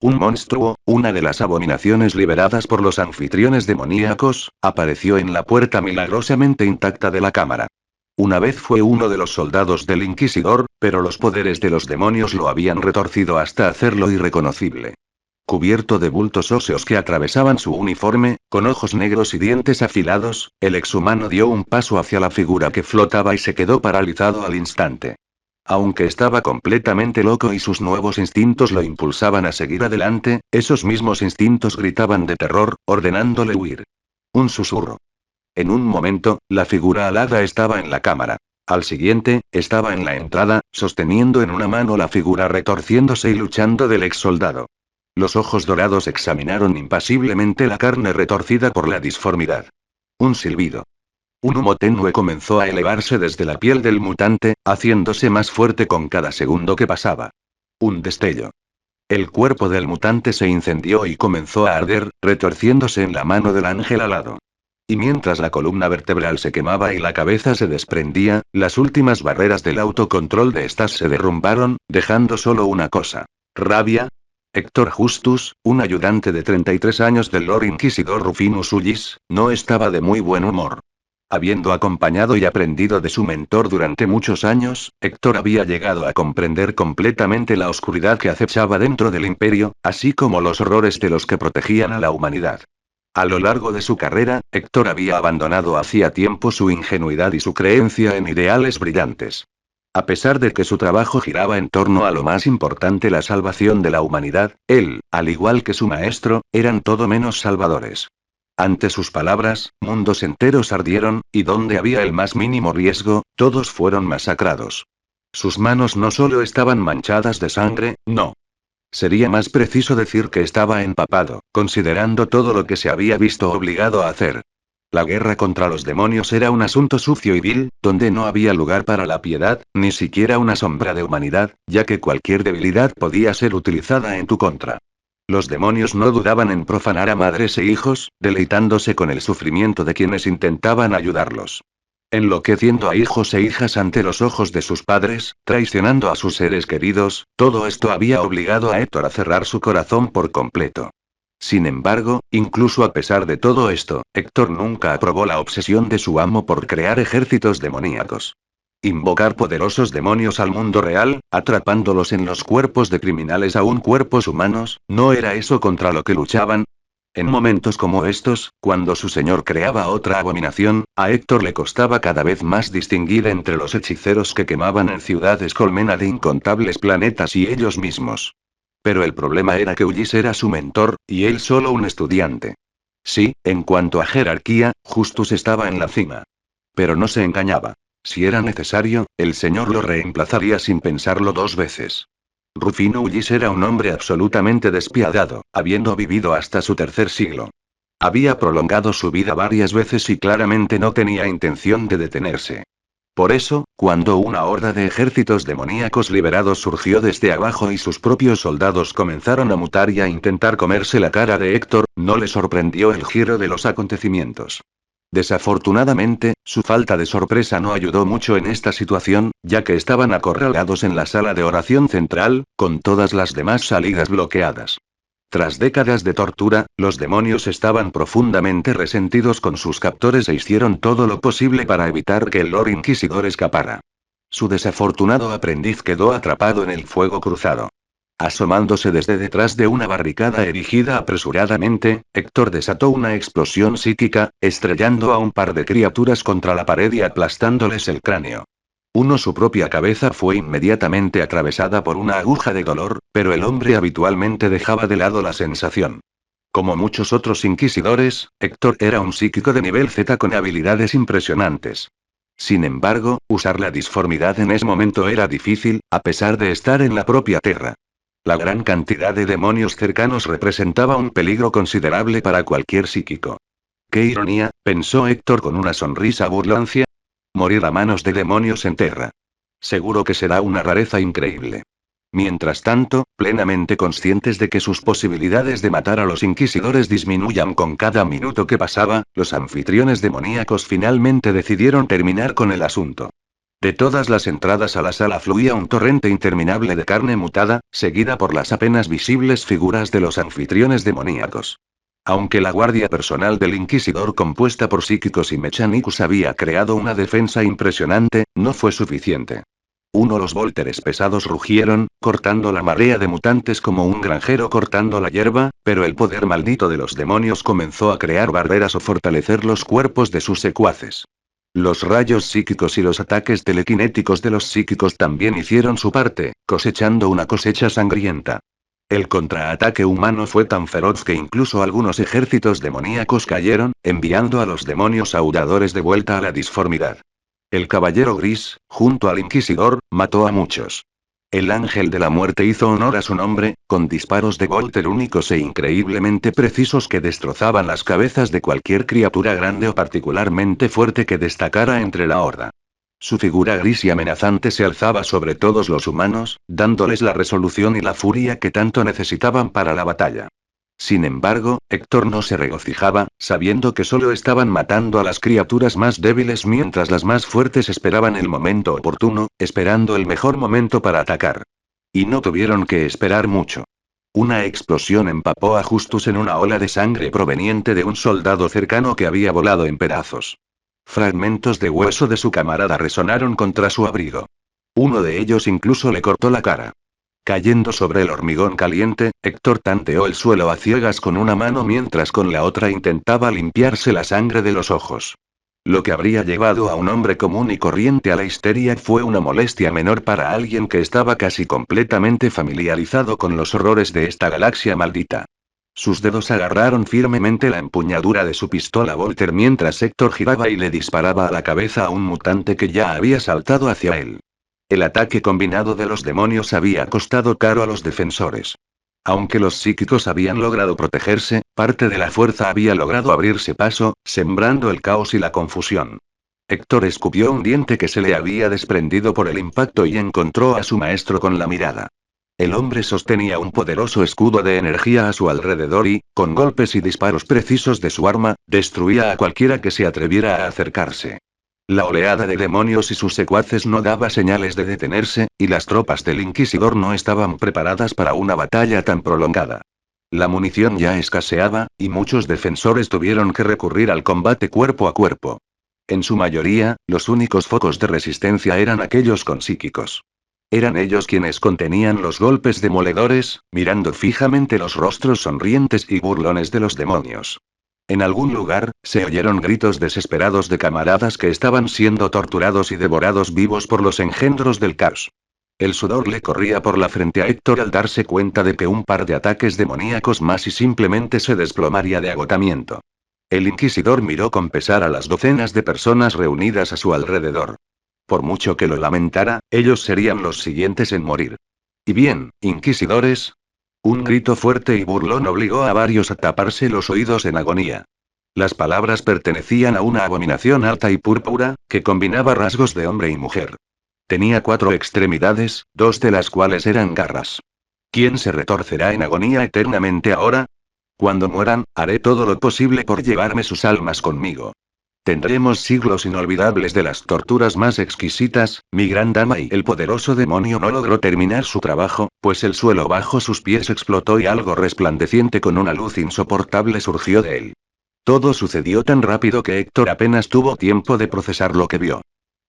[SPEAKER 1] Un monstruo, una de las abominaciones liberadas por los anfitriones demoníacos, apareció en la puerta milagrosamente intacta de la cámara. Una vez fue uno de los soldados del Inquisidor, pero los poderes de los demonios lo habían retorcido hasta hacerlo irreconocible. Cubierto de bultos óseos que atravesaban su uniforme, con ojos negros y dientes afilados, el exhumano dio un paso hacia la figura que flotaba y se quedó paralizado al instante. Aunque estaba completamente loco y sus nuevos instintos lo impulsaban a seguir adelante, esos mismos instintos gritaban de terror, ordenándole huir. Un susurro. En un momento, la figura alada estaba en la cámara. Al siguiente, estaba en la entrada, sosteniendo en una mano la figura retorciéndose y luchando del ex soldado. Los ojos dorados examinaron impasiblemente la carne retorcida por la disformidad. Un silbido. Un humo tenue comenzó a elevarse desde la piel del mutante, haciéndose más fuerte con cada segundo que pasaba. Un destello. El cuerpo del mutante se incendió y comenzó a arder, retorciéndose en la mano del ángel alado. Y mientras la columna vertebral se quemaba y la cabeza se desprendía, las últimas barreras del autocontrol de estas se derrumbaron, dejando solo una cosa. Rabia. Héctor Justus, un ayudante de 33 años del Lord Inquisidor Rufinus Ullis, no estaba de muy buen humor. Habiendo acompañado y aprendido de su mentor durante muchos años, Héctor había llegado a comprender completamente la oscuridad que acechaba dentro del imperio, así como los horrores de los que protegían a la humanidad. A lo largo de su carrera, Héctor había abandonado hacía tiempo su ingenuidad y su creencia en ideales brillantes. A pesar de que su trabajo giraba en torno a lo más importante, la salvación de la humanidad, él, al igual que su maestro, eran todo menos salvadores. Ante sus palabras, mundos enteros ardieron, y donde había el más mínimo riesgo, todos fueron masacrados. Sus manos no solo estaban manchadas de sangre, no. Sería más preciso decir que estaba empapado, considerando todo lo que se había visto obligado a hacer. La guerra contra los demonios era un asunto sucio y vil, donde no había lugar para la piedad, ni siquiera una sombra de humanidad, ya que cualquier debilidad podía ser utilizada en tu contra. Los demonios no dudaban en profanar a madres e hijos, deleitándose con el sufrimiento de quienes intentaban ayudarlos. Enloqueciendo a hijos e hijas ante los ojos de sus padres, traicionando a sus seres queridos, todo esto había obligado a Héctor a cerrar su corazón por completo. Sin embargo, incluso a pesar de todo esto, Héctor nunca aprobó la obsesión de su amo por crear ejércitos demoníacos. Invocar poderosos demonios al mundo real, atrapándolos en los cuerpos de criminales aún cuerpos humanos, ¿no era eso contra lo que luchaban? En momentos como estos, cuando su señor creaba otra abominación, a Héctor le costaba cada vez más distinguir entre los hechiceros que quemaban en ciudades colmena de incontables planetas y ellos mismos. Pero el problema era que Ullis era su mentor, y él solo un estudiante. Sí, en cuanto a jerarquía, Justus estaba en la cima. Pero no se engañaba. Si era necesario, el señor lo reemplazaría sin pensarlo dos veces. Rufino Ullis era un hombre absolutamente despiadado, habiendo vivido hasta su tercer siglo. Había prolongado su vida varias veces y claramente no tenía intención de detenerse. Por eso, cuando una horda de ejércitos demoníacos liberados surgió desde abajo y sus propios soldados comenzaron a mutar y a intentar comerse la cara de Héctor, no le sorprendió el giro de los acontecimientos. Desafortunadamente, su falta de sorpresa no ayudó mucho en esta situación, ya que estaban acorralados en la sala de oración central, con todas las demás salidas bloqueadas. Tras décadas de tortura, los demonios estaban profundamente resentidos con sus captores e hicieron todo lo posible para evitar que el Lord Inquisidor escapara. Su desafortunado aprendiz quedó atrapado en el fuego cruzado. Asomándose desde detrás de una barricada erigida apresuradamente, Héctor desató una explosión psíquica, estrellando a un par de criaturas contra la pared y aplastándoles el cráneo. Su propia cabeza fue inmediatamente atravesada por una aguja de dolor, pero el hombre habitualmente dejaba de lado la sensación. Como muchos otros inquisidores, Héctor era un psíquico de nivel Z con habilidades impresionantes. Sin embargo, usar la disformidad en ese momento era difícil, a pesar de estar en la propia Tierra. La gran cantidad de demonios cercanos representaba un peligro considerable para cualquier psíquico. ¡Qué ironía!, pensó Héctor con una sonrisa burlancia. Morir a manos de demonios en Terra. Seguro que será una rareza increíble. Mientras tanto, plenamente conscientes de que sus posibilidades de matar a los inquisidores disminuyan con cada minuto que pasaba, los anfitriones demoníacos finalmente decidieron terminar con el asunto. De todas las entradas a la sala fluía un torrente interminable de carne mutada, seguida por las apenas visibles figuras de los anfitriones demoníacos. Aunque la guardia personal del Inquisidor compuesta por psíquicos y mechanicus había creado una defensa impresionante, no fue suficiente. Los vólteres pesados rugieron, cortando la marea de mutantes como un granjero cortando la hierba, pero el poder maldito de los demonios comenzó a crear barreras o fortalecer los cuerpos de sus secuaces. Los rayos psíquicos y los ataques telequinéticos de los psíquicos también hicieron su parte, cosechando una cosecha sangrienta. El contraataque humano fue tan feroz que incluso algunos ejércitos demoníacos cayeron, enviando a los demonios aulladores de vuelta a la disformidad. El Caballero Gris, junto al Inquisidor, mató a muchos. El ángel de la muerte hizo honor a su nombre, con disparos de Volter únicos e increíblemente precisos que destrozaban las cabezas de cualquier criatura grande o particularmente fuerte que destacara entre la horda. Su figura gris y amenazante se alzaba sobre todos los humanos, dándoles la resolución y la furia que tanto necesitaban para la batalla. Sin embargo, Héctor no se regocijaba, sabiendo que solo estaban matando a las criaturas más débiles mientras las más fuertes esperaban el momento oportuno, esperando el mejor momento para atacar. Y no tuvieron que esperar mucho. Una explosión empapó a Justus en una ola de sangre proveniente de un soldado cercano que había volado en pedazos. Fragmentos de hueso de su camarada resonaron contra su abrigo. Uno de ellos incluso le cortó la cara. Cayendo sobre el hormigón caliente, Héctor tanteó el suelo a ciegas con una mano mientras con la otra intentaba limpiarse la sangre de los ojos. Lo que habría llevado a un hombre común y corriente a la histeria fue una molestia menor para alguien que estaba casi completamente familiarizado con los horrores de esta galaxia maldita. Sus dedos agarraron firmemente la empuñadura de su pistola Volter mientras Héctor giraba y le disparaba a la cabeza a un mutante que ya había saltado hacia él. El ataque combinado de los demonios había costado caro a los defensores. Aunque los psíquicos habían logrado protegerse, parte de la fuerza había logrado abrirse paso, sembrando el caos y la confusión. Héctor escupió un diente que se le había desprendido por el impacto y encontró a su maestro con la mirada. El hombre sostenía un poderoso escudo de energía a su alrededor y, con golpes y disparos precisos de su arma, destruía a cualquiera que se atreviera a acercarse. La oleada de demonios y sus secuaces no daba señales de detenerse, y las tropas del Inquisidor no estaban preparadas para una batalla tan prolongada. La munición ya escaseaba, y muchos defensores tuvieron que recurrir al combate cuerpo a cuerpo. En su mayoría, los únicos focos de resistencia eran aquellos con psíquicos. Eran ellos quienes contenían los golpes demoledores, mirando fijamente los rostros sonrientes y burlones de los demonios. En algún lugar, se oyeron gritos desesperados de camaradas que estaban siendo torturados y devorados vivos por los engendros del caos. El sudor le corría por la frente a Héctor al darse cuenta de que un par de ataques demoníacos más y simplemente se desplomaría de agotamiento. El inquisidor miró con pesar a las docenas de personas reunidas a su alrededor. Por mucho que lo lamentara, ellos serían los siguientes en morir. Y bien, inquisidores. Un grito fuerte y burlón obligó a varios a taparse los oídos en agonía. Las palabras pertenecían a una abominación alta y púrpura, que combinaba rasgos de hombre y mujer. Tenía 4 extremidades, 2 de las cuales eran garras. ¿Quién se retorcerá en agonía eternamente ahora? Cuando mueran, haré todo lo posible por llevarme sus almas conmigo. Tendremos siglos inolvidables de las torturas más exquisitas, mi gran dama, y el poderoso demonio no logró terminar su trabajo, pues el suelo bajo sus pies explotó y algo resplandeciente con una luz insoportable surgió de él. Todo sucedió tan rápido que Héctor apenas tuvo tiempo de procesar lo que vio.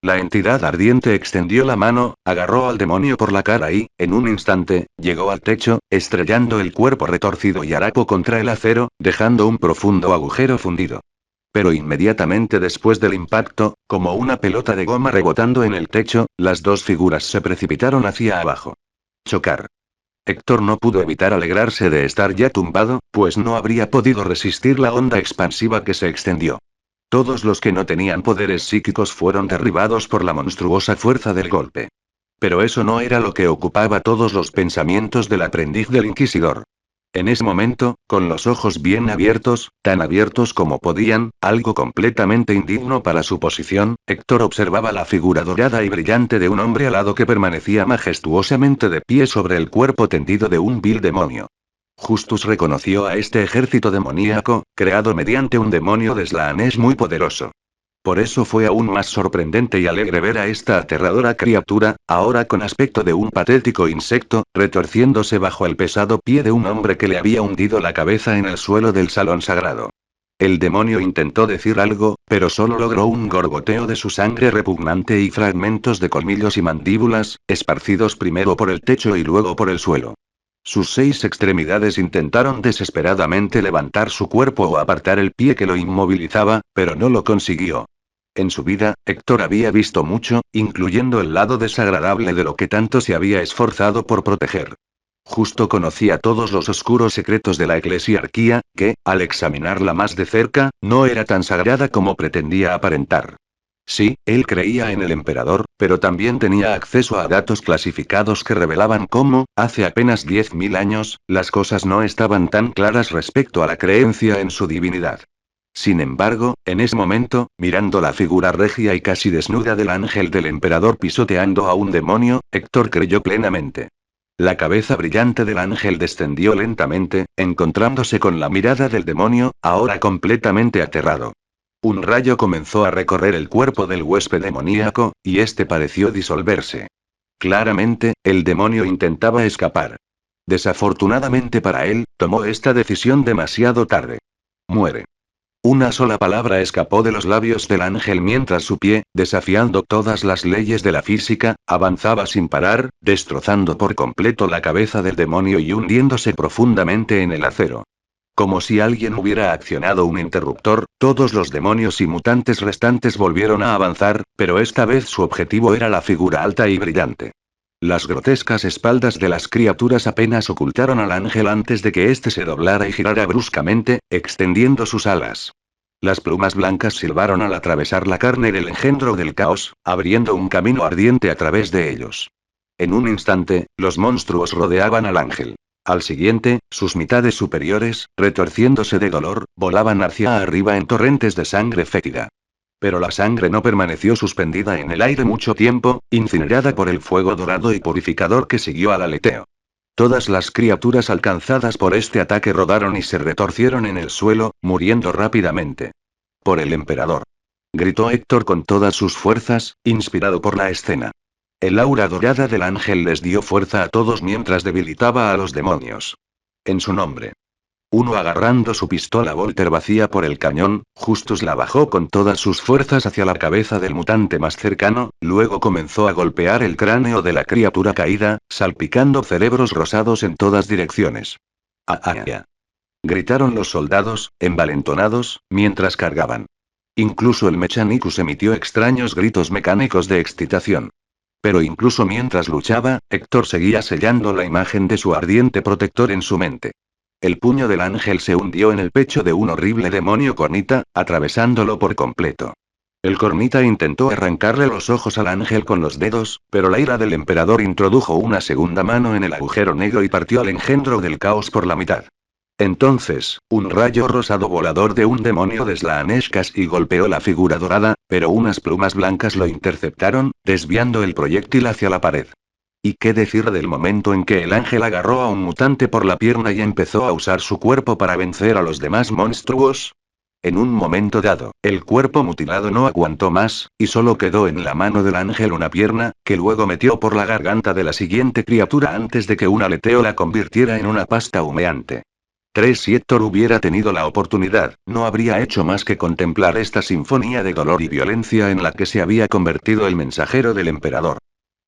[SPEAKER 1] La entidad ardiente extendió la mano, agarró al demonio por la cara y, en un instante, llegó al techo, estrellando el cuerpo retorcido y harapo contra el acero, dejando un profundo agujero fundido. Pero inmediatamente después del impacto, como una pelota de goma rebotando en el techo, las dos figuras se precipitaron hacia abajo. Chocar. Héctor no pudo evitar alegrarse de estar ya tumbado, pues no habría podido resistir la onda expansiva que se extendió. Todos los que no tenían poderes psíquicos fueron derribados por la monstruosa fuerza del golpe. Pero eso no era lo que ocupaba todos los pensamientos del aprendiz del Inquisidor. En ese momento, con los ojos bien abiertos, tan abiertos como podían, algo completamente indigno para su posición, Héctor observaba la figura dorada y brillante de un hombre alado que permanecía majestuosamente de pie sobre el cuerpo tendido de un vil demonio. Justus reconoció a este ejército demoníaco, creado mediante un demonio de Slaanesh muy poderoso. Por eso fue aún más sorprendente y alegre ver a esta aterradora criatura, ahora con aspecto de un patético insecto, retorciéndose bajo el pesado pie de un hombre que le había hundido la cabeza en el suelo del salón sagrado. El demonio intentó decir algo, pero solo logró un gorgoteo de su sangre repugnante y fragmentos de colmillos y mandíbulas, esparcidos primero por el techo y luego por el suelo. Sus 6 extremidades intentaron desesperadamente levantar su cuerpo o apartar el pie que lo inmovilizaba, pero no lo consiguió. En su vida, Héctor había visto mucho, incluyendo el lado desagradable de lo que tanto se había esforzado por proteger. Justo conocía todos los oscuros secretos de la eclesiarquía, que, al examinarla más de cerca, no era tan sagrada como pretendía aparentar. Sí, él creía en el emperador, pero también tenía acceso a datos clasificados que revelaban cómo, hace apenas 10.000 años, las cosas no estaban tan claras respecto a la creencia en su divinidad. Sin embargo, en ese momento, mirando la figura regia y casi desnuda del ángel del emperador pisoteando a un demonio, Héctor creyó plenamente. La cabeza brillante del ángel descendió lentamente, encontrándose con la mirada del demonio, ahora completamente aterrado. Un rayo comenzó a recorrer el cuerpo del huésped demoníaco, y este pareció disolverse. Claramente, el demonio intentaba escapar. Desafortunadamente para él, tomó esta decisión demasiado tarde. Muere. Una sola palabra escapó de los labios del ángel mientras su pie, desafiando todas las leyes de la física, avanzaba sin parar, destrozando por completo la cabeza del demonio y hundiéndose profundamente en el acero. Como si alguien hubiera accionado un interruptor, todos los demonios y mutantes restantes volvieron a avanzar, pero esta vez su objetivo era la figura alta y brillante. Las grotescas espaldas de las criaturas apenas ocultaron al ángel antes de que éste se doblara y girara bruscamente, extendiendo sus alas. Las plumas blancas silbaron al atravesar la carne del engendro del caos, abriendo un camino ardiente a través de ellos. En un instante, los monstruos rodeaban al ángel. Al siguiente, sus mitades superiores, retorciéndose de dolor, volaban hacia arriba en torrentes de sangre fétida. Pero la sangre no permaneció suspendida en el aire mucho tiempo, incinerada por el fuego dorado y purificador que siguió al aleteo. Todas las criaturas alcanzadas por este ataque rodaron y se retorcieron en el suelo, muriendo rápidamente. Por el emperador. Gritó Héctor con todas sus fuerzas, inspirado por la escena. El aura dorada del ángel les dio fuerza a todos mientras debilitaba a los demonios. En su nombre. Uno agarrando su pistola Volter vacía por el cañón, Justus la bajó con todas sus fuerzas hacia la cabeza del mutante más cercano, luego comenzó a golpear el cráneo de la criatura caída, salpicando cerebros rosados en todas direcciones. ¡Ah, ah, ah! Gritaron los soldados, envalentonados, mientras cargaban. Incluso el Mechanicus emitió extraños gritos mecánicos de excitación. Pero incluso mientras luchaba, Héctor seguía sellando la imagen de su ardiente protector en su mente. El puño del ángel se hundió en el pecho de un horrible demonio cornita, atravesándolo por completo. El cornita intentó arrancarle los ojos al ángel con los dedos, pero la ira del emperador introdujo una segunda mano en el agujero negro y partió al engendro del caos por la mitad. Entonces, un rayo rosado volador de un demonio de Slaaneshkas y golpeó la figura dorada, pero unas plumas blancas lo interceptaron, desviando el proyectil hacia la pared. ¿Y qué decir del momento en que el ángel agarró a un mutante por la pierna y empezó a usar su cuerpo para vencer a los demás monstruos? En un momento dado, el cuerpo mutilado no aguantó más, y solo quedó en la mano del ángel una pierna, que luego metió por la garganta de la siguiente criatura antes de que un aleteo la convirtiera en una pasta humeante. Si Héctor hubiera tenido la oportunidad, no habría hecho más que contemplar esta sinfonía de dolor y violencia en la que se había convertido el mensajero del emperador.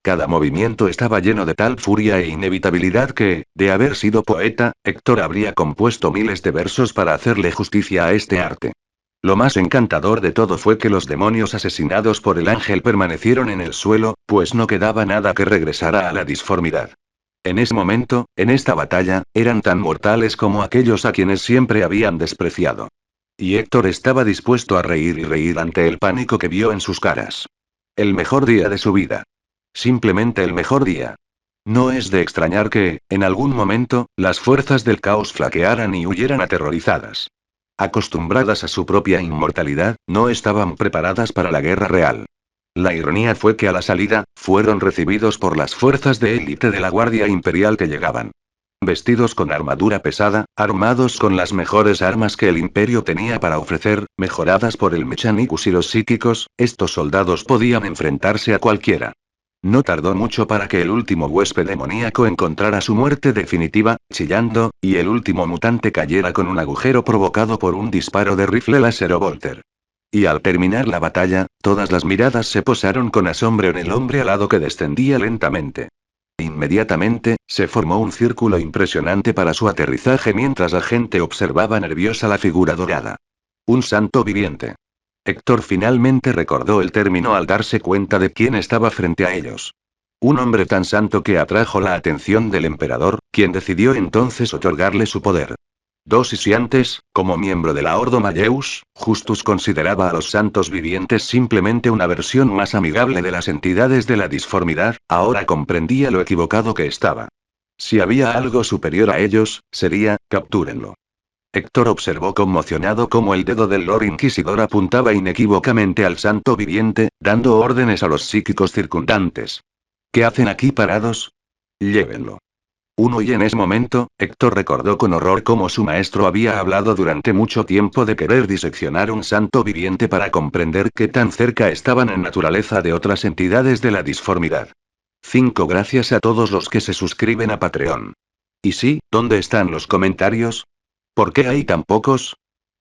[SPEAKER 1] Cada movimiento estaba lleno de tal furia e inevitabilidad que, de haber sido poeta, Héctor habría compuesto miles de versos para hacerle justicia a este arte. Lo más encantador de todo fue que los demonios asesinados por el ángel permanecieron en el suelo, pues no quedaba nada que regresara a la disformidad. En ese momento, en esta batalla, eran tan mortales como aquellos a quienes siempre habían despreciado. Y Héctor estaba dispuesto a reír y reír ante el pánico que vio en sus caras. El mejor día de su vida. Simplemente el mejor día. No es de extrañar que, en algún momento, las fuerzas del caos flaquearan y huyeran aterrorizadas. Acostumbradas a su propia inmortalidad, no estaban preparadas para la guerra real. La ironía fue que a la salida, fueron recibidos por las fuerzas de élite de la Guardia Imperial que llegaban. Vestidos con armadura pesada, armados con las mejores armas que el Imperio tenía para ofrecer, mejoradas por el Mechanicus y los psíquicos, estos soldados podían enfrentarse a cualquiera. No tardó mucho para que el último huésped demoníaco encontrara su muerte definitiva, chillando, y el último mutante cayera con un agujero provocado por un disparo de rifle láser o Volter. Y al terminar la batalla, todas las miradas se posaron con asombro en el hombre alado que descendía lentamente. Inmediatamente, se formó un círculo impresionante para su aterrizaje mientras la gente observaba nerviosa la figura dorada. Un santo viviente. Héctor finalmente recordó el término al darse cuenta de quién estaba frente a ellos. Un hombre tan santo que atrajo la atención del emperador, quien decidió entonces otorgarle su poder. 2 y si antes, como miembro de la Ordo Malleus, Justus consideraba a los santos vivientes simplemente una versión más amigable de las entidades de la disformidad, ahora comprendía lo equivocado que estaba. Si había algo superior a ellos, sería, captúrenlo. Héctor observó conmocionado cómo el dedo del Lord Inquisidor apuntaba inequívocamente al santo viviente, dando órdenes a los psíquicos circundantes. ¿Qué hacen aquí parados? Llévenlo. Y en ese momento, Héctor recordó con horror cómo su maestro había hablado durante mucho tiempo de querer diseccionar un santo viviente para comprender qué tan cerca estaban en naturaleza de otras entidades de la disformidad. 5 Gracias a todos los que se suscriben a Patreon. ¿Y sí, dónde están los comentarios? ¿Por qué hay tan pocos?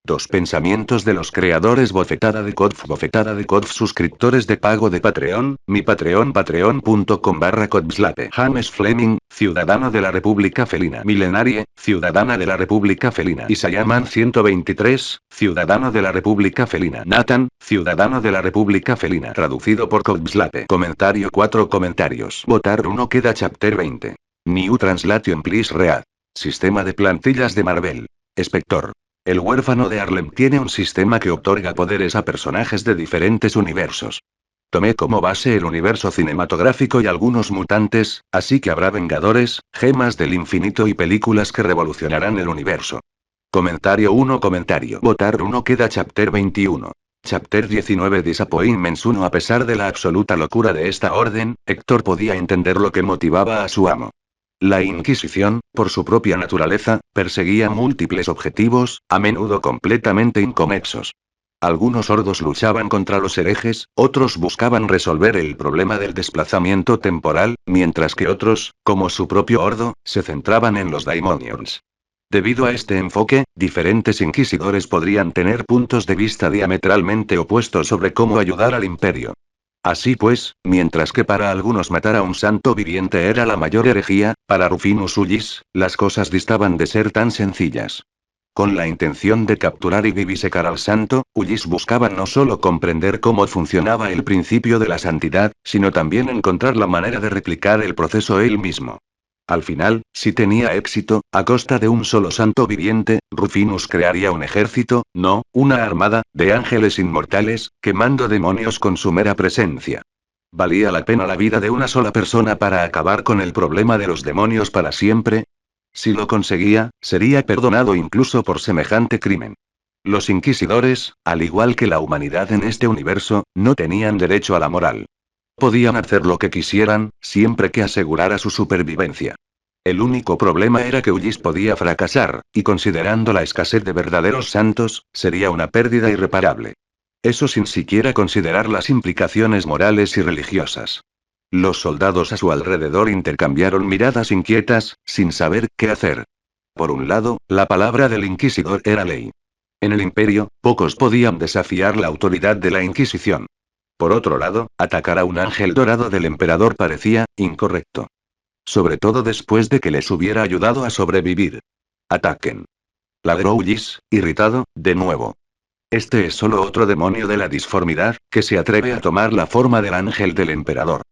[SPEAKER 1] 2 Pensamientos de los creadores bofetada de Kodf suscriptores de pago de Patreon, mi Patreon patreon.com/Kodfslape James Fleming, ciudadano de la República Felina Milenarie, ciudadana de la República Felina Isayaman 123, ciudadano de la República Felina Nathan, ciudadano de la República Felina traducido por Kodfslape Comentario 4 comentarios Votar 1 queda Chapter 20. New Translation Please Read. Sistema de plantillas de Marvel. Spector. El huérfano de Harlem tiene un sistema que otorga poderes a personajes de diferentes universos. Tomé como base el universo cinematográfico y algunos mutantes, así que habrá Vengadores, Gemas del Infinito y películas que revolucionarán el universo. Comentario 1 Comentario Votar 1 queda Chapter 21. Chapter 19 Disappointments 1 A pesar de la absoluta locura de esta orden, Héctor podía entender lo que motivaba a su amo. La Inquisición, por su propia naturaleza, perseguía múltiples objetivos, a menudo completamente inconexos. Algunos ordos luchaban contra los herejes, otros buscaban resolver el problema del desplazamiento temporal, mientras que otros, como su propio ordo, se centraban en los daimonions. Debido a este enfoque, diferentes inquisidores podrían tener puntos de vista diametralmente opuestos sobre cómo ayudar al imperio. Así pues, mientras que para algunos matar a un santo viviente era la mayor herejía, para Rufinus Ullis, las cosas distaban de ser tan sencillas. Con la intención de capturar y vivisecar al santo, Ullis buscaba no solo comprender cómo funcionaba el principio de la santidad, sino también encontrar la manera de replicar el proceso él mismo. Al final, si tenía éxito, a costa de un solo santo viviente, Rufinus crearía un ejército, no, una armada, de ángeles inmortales, quemando demonios con su mera presencia. ¿Valía la pena la vida de una sola persona para acabar con el problema de los demonios para siempre? Si lo conseguía, sería perdonado incluso por semejante crimen. Los inquisidores, al igual que la humanidad en este universo, no tenían derecho a la moral. Podían hacer lo que quisieran, siempre que asegurara su supervivencia. El único problema era que Ullis podía fracasar, y considerando la escasez de verdaderos santos, sería una pérdida irreparable. Eso sin siquiera considerar las implicaciones morales y religiosas. Los soldados a su alrededor intercambiaron miradas inquietas, sin saber qué hacer. Por un lado, la palabra del inquisidor era ley. En el imperio, pocos podían desafiar la autoridad de la Inquisición. Por otro lado, atacar a un ángel dorado del emperador parecía incorrecto. Sobre todo después de que les hubiera ayudado a sobrevivir. Ataquen. Ladró Ullis, irritado, de nuevo. Este es solo otro demonio de la disformidad, que se atreve a tomar la forma del ángel del emperador.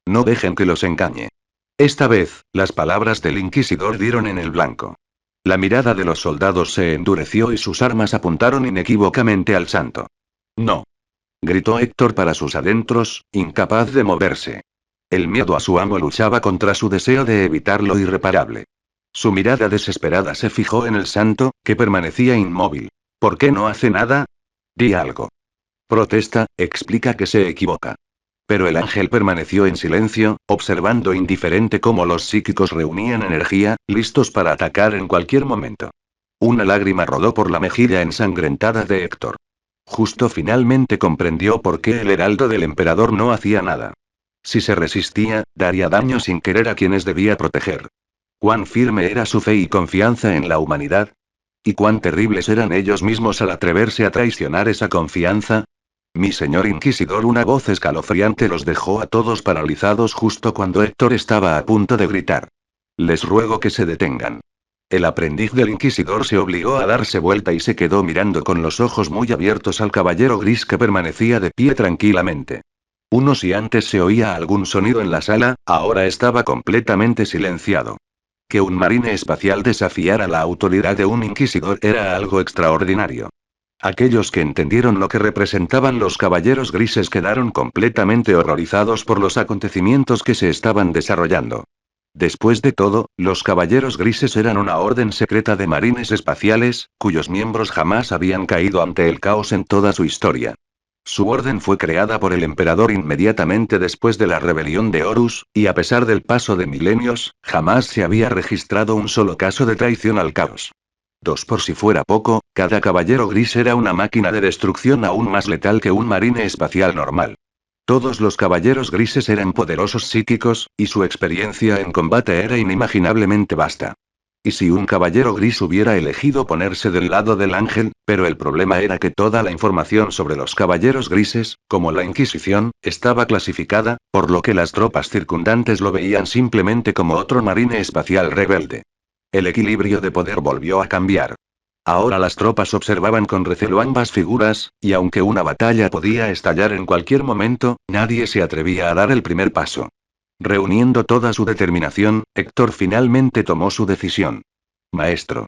[SPEAKER 1] No dejen que los engañe. Esta vez, las palabras del inquisidor dieron en el blanco. La mirada de los soldados se endureció y sus armas apuntaron inequívocamente al santo. No. Gritó Héctor para sus adentros, incapaz de moverse. El miedo a su amo luchaba contra su deseo de evitar lo irreparable. Su mirada desesperada se fijó en el santo, que permanecía inmóvil. ¿Por qué no hace nada? Di algo. Protesta, explica que se equivoca. Pero el ángel permaneció en silencio, observando indiferente cómo los psíquicos reunían energía, listos para atacar en cualquier momento. Una lágrima rodó por la mejilla ensangrentada de Héctor. Justo finalmente comprendió por qué el heraldo del emperador no hacía nada. Si se resistía, daría daño sin querer a quienes debía proteger. Cuán firme era su fe y confianza en la humanidad. Y cuán terribles eran ellos mismos al atreverse a traicionar esa confianza. Mi señor inquisidor, una voz escalofriante los dejó a todos paralizados justo cuando Héctor estaba a punto de gritar. Les ruego que se detengan. El aprendiz del inquisidor se obligó a darse vuelta y se quedó mirando con los ojos muy abiertos al caballero gris que permanecía de pie tranquilamente. Si antes se oía algún sonido en la sala, ahora estaba completamente silenciado. Que un marine espacial desafiara la autoridad de un inquisidor era algo extraordinario. Aquellos que entendieron lo que representaban los caballeros grises quedaron completamente horrorizados por los acontecimientos que se estaban desarrollando. Después de todo, los caballeros grises eran una orden secreta de marines espaciales, cuyos miembros jamás habían caído ante el caos en toda su historia. Su orden fue creada por el emperador inmediatamente después de la rebelión de Horus, y a pesar del paso de milenios, jamás se había registrado un solo caso de traición al caos. Por si fuera poco, cada caballero gris era una máquina de destrucción aún más letal que un marine espacial normal. Todos los caballeros grises eran poderosos psíquicos, y su experiencia en combate era inimaginablemente vasta. Y si un caballero gris hubiera elegido ponerse del lado del ángel, pero el problema era que toda la información sobre los caballeros grises, como la Inquisición, estaba clasificada, por lo que las tropas circundantes lo veían simplemente como otro marine espacial rebelde. El equilibrio de poder volvió a cambiar. Ahora las tropas observaban con recelo ambas figuras, y aunque una batalla podía estallar en cualquier momento, nadie se atrevía a dar el primer paso. Reuniendo toda su determinación, Héctor finalmente tomó su decisión. Maestro.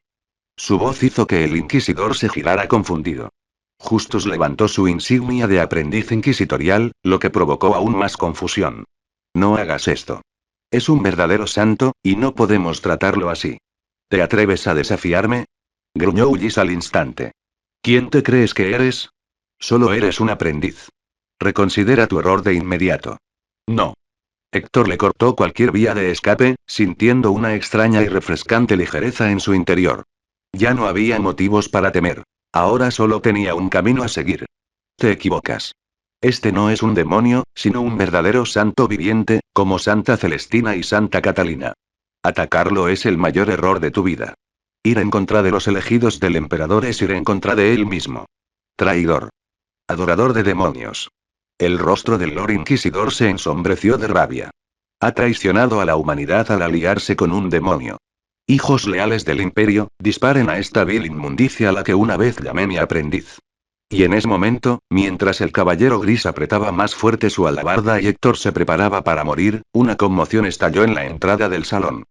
[SPEAKER 1] Su voz hizo que el inquisidor se girara confundido. Justus levantó su insignia de aprendiz inquisitorial, lo que provocó aún más confusión. No hagas esto. Es un verdadero santo, y no podemos tratarlo así. ¿Te atreves a desafiarme? Gruñó Ullís al instante. ¿Quién te crees que eres? Solo eres un aprendiz. Reconsidera tu error de inmediato. No. Héctor le cortó cualquier vía de escape, sintiendo una extraña y refrescante ligereza en su interior. Ya no había motivos para temer. Ahora solo tenía un camino a seguir. Te equivocas. Este no es un demonio, sino un verdadero santo viviente, como Santa Celestina y Santa Catalina. Atacarlo es el mayor error de tu vida. Ir en contra de los elegidos del emperador es ir en contra de él mismo. Traidor. Adorador de demonios. El rostro del Lord Inquisidor se ensombreció de rabia. Ha traicionado a la humanidad al aliarse con un demonio. Hijos leales del imperio, disparen a esta vil inmundicia a la que una vez llamé mi aprendiz. Y en ese momento, mientras el caballero gris apretaba más fuerte su alabarda y Héctor se preparaba para morir, una conmoción estalló en la entrada del salón.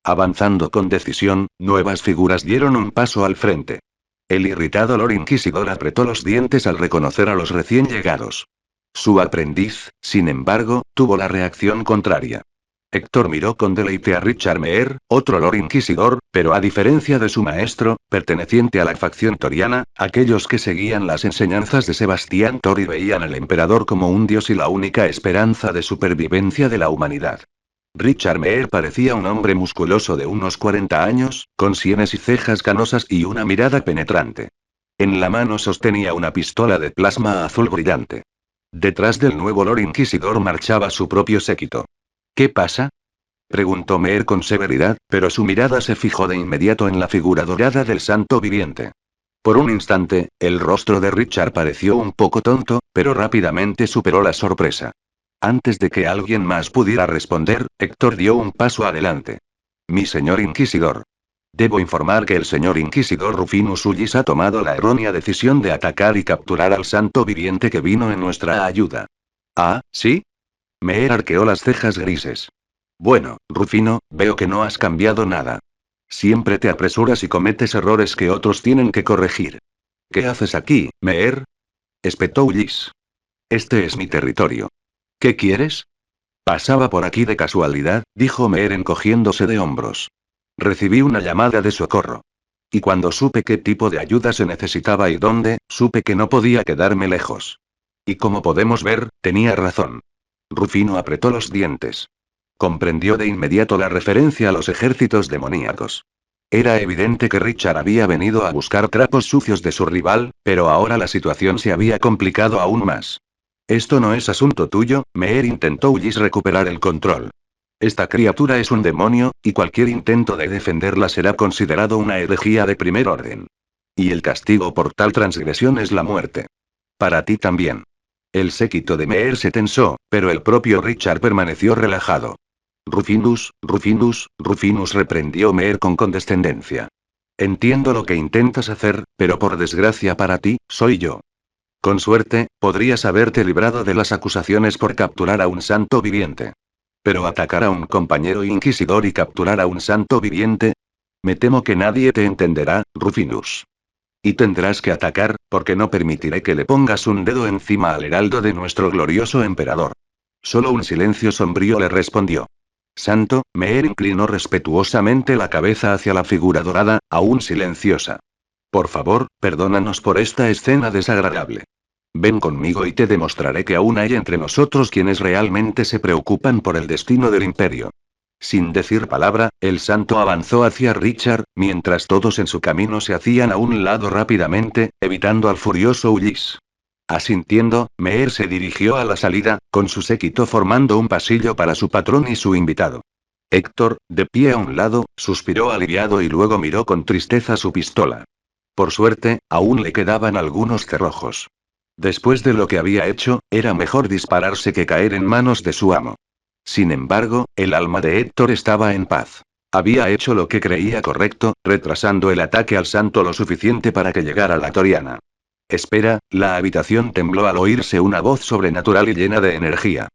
[SPEAKER 1] Avanzando con decisión, nuevas figuras dieron un paso al frente. El irritado Lord Inquisidor apretó los dientes al reconocer a los recién llegados. Su aprendiz, sin embargo, tuvo la reacción contraria. Héctor miró con deleite a Richard Meer, otro Lord Inquisidor, pero a diferencia de su maestro, perteneciente a la facción toriana, aquellos que seguían las enseñanzas de Sebastián Tori veían al emperador como un dios y la única esperanza de supervivencia de la humanidad. Richard Meer parecía un hombre musculoso de unos 40 años, con sienes y cejas canosas y una mirada penetrante. En la mano sostenía una pistola de plasma azul brillante. Detrás del nuevo Lord Inquisidor marchaba su propio séquito. ¿Qué pasa? Preguntó Meer con severidad, pero su mirada se fijó de inmediato en la figura dorada del santo viviente. Por un instante, el rostro de Richard pareció un poco tonto, pero rápidamente superó la sorpresa. Antes de que alguien más pudiera responder, Héctor dio un paso adelante. Mi señor Inquisidor. Debo informar que el señor Inquisidor Rufinus Ullís ha tomado la errónea decisión de atacar y capturar al santo viviente que vino en nuestra ayuda. ¿Ah, sí? Meer arqueó las cejas grises. Bueno, Rufino, veo que no has cambiado nada. Siempre te apresuras y cometes errores que otros tienen que corregir. ¿Qué haces aquí, Meer? Espetó Ullís. Este es mi territorio. ¿Qué quieres? Pasaba por aquí de casualidad, dijo Meer encogiéndose de hombros. Recibí una llamada de socorro. Y cuando supe qué tipo de ayuda se necesitaba y dónde, supe que no podía quedarme lejos. Y como podemos ver, tenía razón. Rufino apretó los dientes. Comprendió de inmediato la referencia a los ejércitos demoníacos. Era evidente que Richard había venido a buscar trapos sucios de su rival, pero ahora la situación se había complicado aún más. Esto no es asunto tuyo, Meer intentó Ullís recuperar el control. Esta criatura es un demonio, y cualquier intento de defenderla será considerado una herejía de primer orden. Y el castigo por tal transgresión es la muerte. Para ti también. El séquito de Meer se tensó, pero el propio Richard permaneció relajado. Rufinus, reprendió Meer con condescendencia. Entiendo lo que intentas hacer, pero por desgracia para ti, soy yo. Con suerte, podrías haberte librado de las acusaciones por capturar a un santo viviente. Pero atacar a un compañero inquisidor y capturar a un santo viviente. Me temo que nadie te entenderá, Rufinus. Y tendrás que atacar, porque no permitiré que le pongas un dedo encima al heraldo de nuestro glorioso emperador. Solo un silencio sombrío le respondió. Santo, Meer inclinó respetuosamente la cabeza hacia la figura dorada, aún silenciosa. Por favor, perdónanos por esta escena desagradable. Ven conmigo y te demostraré que aún hay entre nosotros quienes realmente se preocupan por el destino del imperio. Sin decir palabra, el santo avanzó hacia Richard, mientras todos en su camino se hacían a un lado rápidamente, evitando al furioso Ullís. Asintiendo, Meer se dirigió a la salida, con su séquito formando un pasillo para su patrón y su invitado. Héctor, de pie a un lado, suspiró aliviado y luego miró con tristeza su pistola. Por suerte, aún le quedaban algunos cerrojos. Después de lo que había hecho, era mejor dispararse que caer en manos de su amo. Sin embargo, el alma de Héctor estaba en paz. Había hecho lo que creía correcto, retrasando el ataque al santo lo suficiente para que llegara la Toriana. Espera, la habitación tembló al oírse una voz sobrenatural y llena de energía.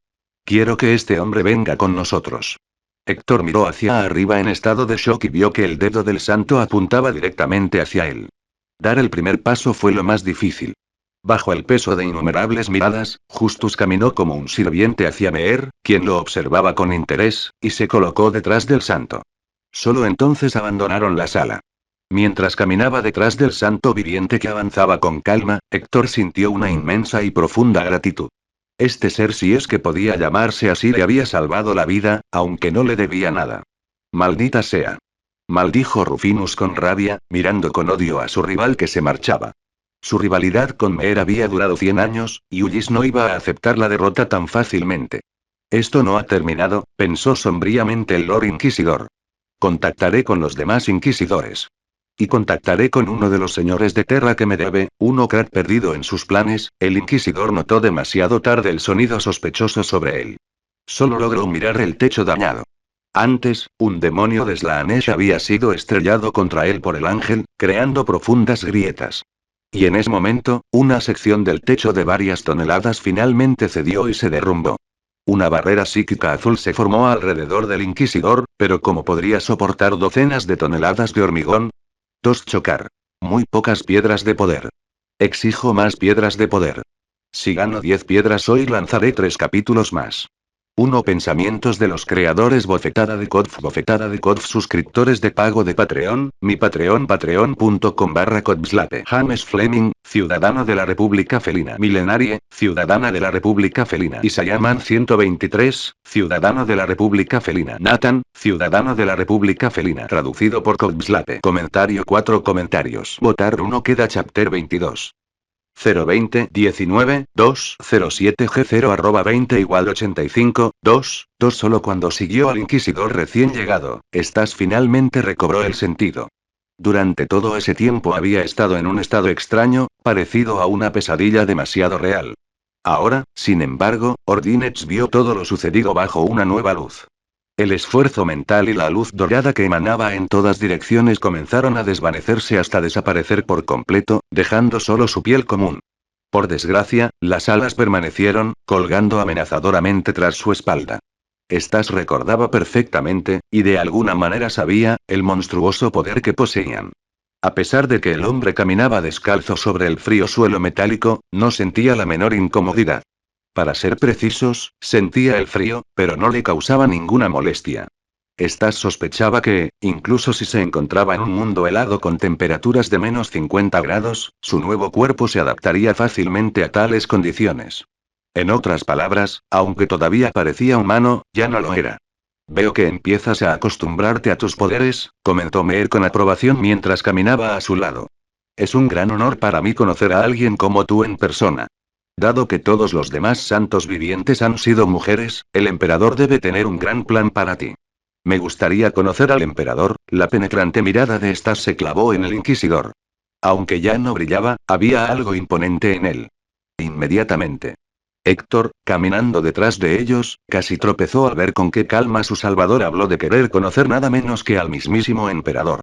[SPEAKER 1] Quiero que este hombre venga con nosotros. Héctor miró hacia arriba en estado de shock y vio que el dedo del santo apuntaba directamente hacia él. Dar el primer paso fue lo más difícil. Bajo el peso de innumerables miradas, Justus caminó como un sirviente hacia Meer, quien lo observaba con interés, y se colocó detrás del santo. Solo entonces abandonaron la sala. Mientras caminaba detrás del santo viviente que avanzaba con calma, Héctor sintió una inmensa y profunda gratitud. Este ser, si es que podía llamarse así, le había salvado la vida, aunque no le debía nada. Maldita sea. Maldijo Rufinus con rabia, mirando con odio a su rival que se marchaba. Su rivalidad con Meer había durado 100 años, y Ullís no iba a aceptar la derrota tan fácilmente. Esto no ha terminado, pensó sombríamente el Lord Inquisidor. Contactaré con los demás inquisidores. Y contactaré con uno de los señores de Terra que me debe, uno crack perdido en sus planes. El inquisidor notó demasiado tarde el sonido sospechoso sobre él. Solo logró mirar el techo dañado. Antes, un demonio de Slaanesh había sido estrellado contra él por el ángel, creando profundas grietas. Y en ese momento, una sección del techo de varias toneladas finalmente cedió y se derrumbó. Una barrera psíquica azul se formó alrededor del inquisidor, pero ¿cómo podría soportar docenas de toneladas de hormigón? 2. Chocar. Muy pocas piedras de poder. Exijo más piedras de poder. Si gano 10 piedras hoy lanzaré 3 capítulos más. 1. Pensamientos de los creadores. Bofetada de Kodf. Suscriptores de pago de Patreon. Mi Patreon. Patreon.com/Kodslape. James Fleming, ciudadano de la República Felina. Milenarie, ciudadana de la República Felina. Isayaman 123, ciudadano de la República Felina. Nathan, ciudadano de la República Felina. Traducido por Kodslape. Comentario. 4 comentarios. Votar 1. Queda chapter 22. 020 19 207 G0 @20 = 85 2 Solo cuando siguió al inquisidor recién llegado, Stas finalmente recobró el sentido. Durante todo ese tiempo había estado en un estado extraño, parecido a una pesadilla demasiado real. Ahora, sin embargo, Ordinech vio todo lo sucedido bajo una nueva luz. El esfuerzo mental y la luz dorada que emanaba en todas direcciones comenzaron a desvanecerse hasta desaparecer por completo, dejando solo su piel común. Por desgracia, las alas permanecieron, colgando amenazadoramente tras su espalda. Stas recordaba perfectamente, y de alguna manera sabía, el monstruoso poder que poseían. A pesar de que el hombre caminaba descalzo sobre el frío suelo metálico, no sentía la menor incomodidad. Para ser precisos, sentía el frío, pero no le causaba ninguna molestia. Stas sospechaba que, incluso si se encontraba en un mundo helado con temperaturas de menos 50 grados, su nuevo cuerpo se adaptaría fácilmente a tales condiciones. En otras palabras, aunque todavía parecía humano, ya no lo era. Veo que empiezas a acostumbrarte a tus poderes, comentó Meer con aprobación mientras caminaba a su lado. Es un gran honor para mí conocer a alguien como tú en persona. Dado que todos los demás santos vivientes han sido mujeres, el emperador debe tener un gran plan para ti. Me gustaría conocer al emperador. La penetrante mirada de Stas se clavó en el inquisidor. Aunque ya no brillaba, había algo imponente en él. Inmediatamente. Héctor, caminando detrás de ellos, casi tropezó al ver con qué calma su salvador habló de querer conocer nada menos que al mismísimo emperador.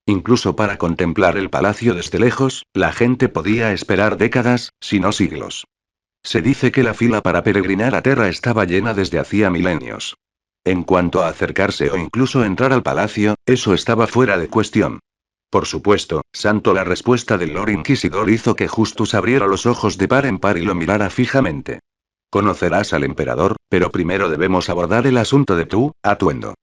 [SPEAKER 1] Incluso para contemplar el palacio desde lejos, la gente podía esperar décadas, si no siglos. Se dice que la fila para peregrinar a Terra estaba llena desde hacía milenios. En cuanto a acercarse o incluso entrar al palacio, eso estaba fuera de cuestión. Por supuesto, santo, la respuesta del Lord Inquisidor hizo que Justus abriera los ojos de par en par y lo mirara fijamente. Conocerás al emperador, pero primero debemos abordar el asunto de tu atuendo.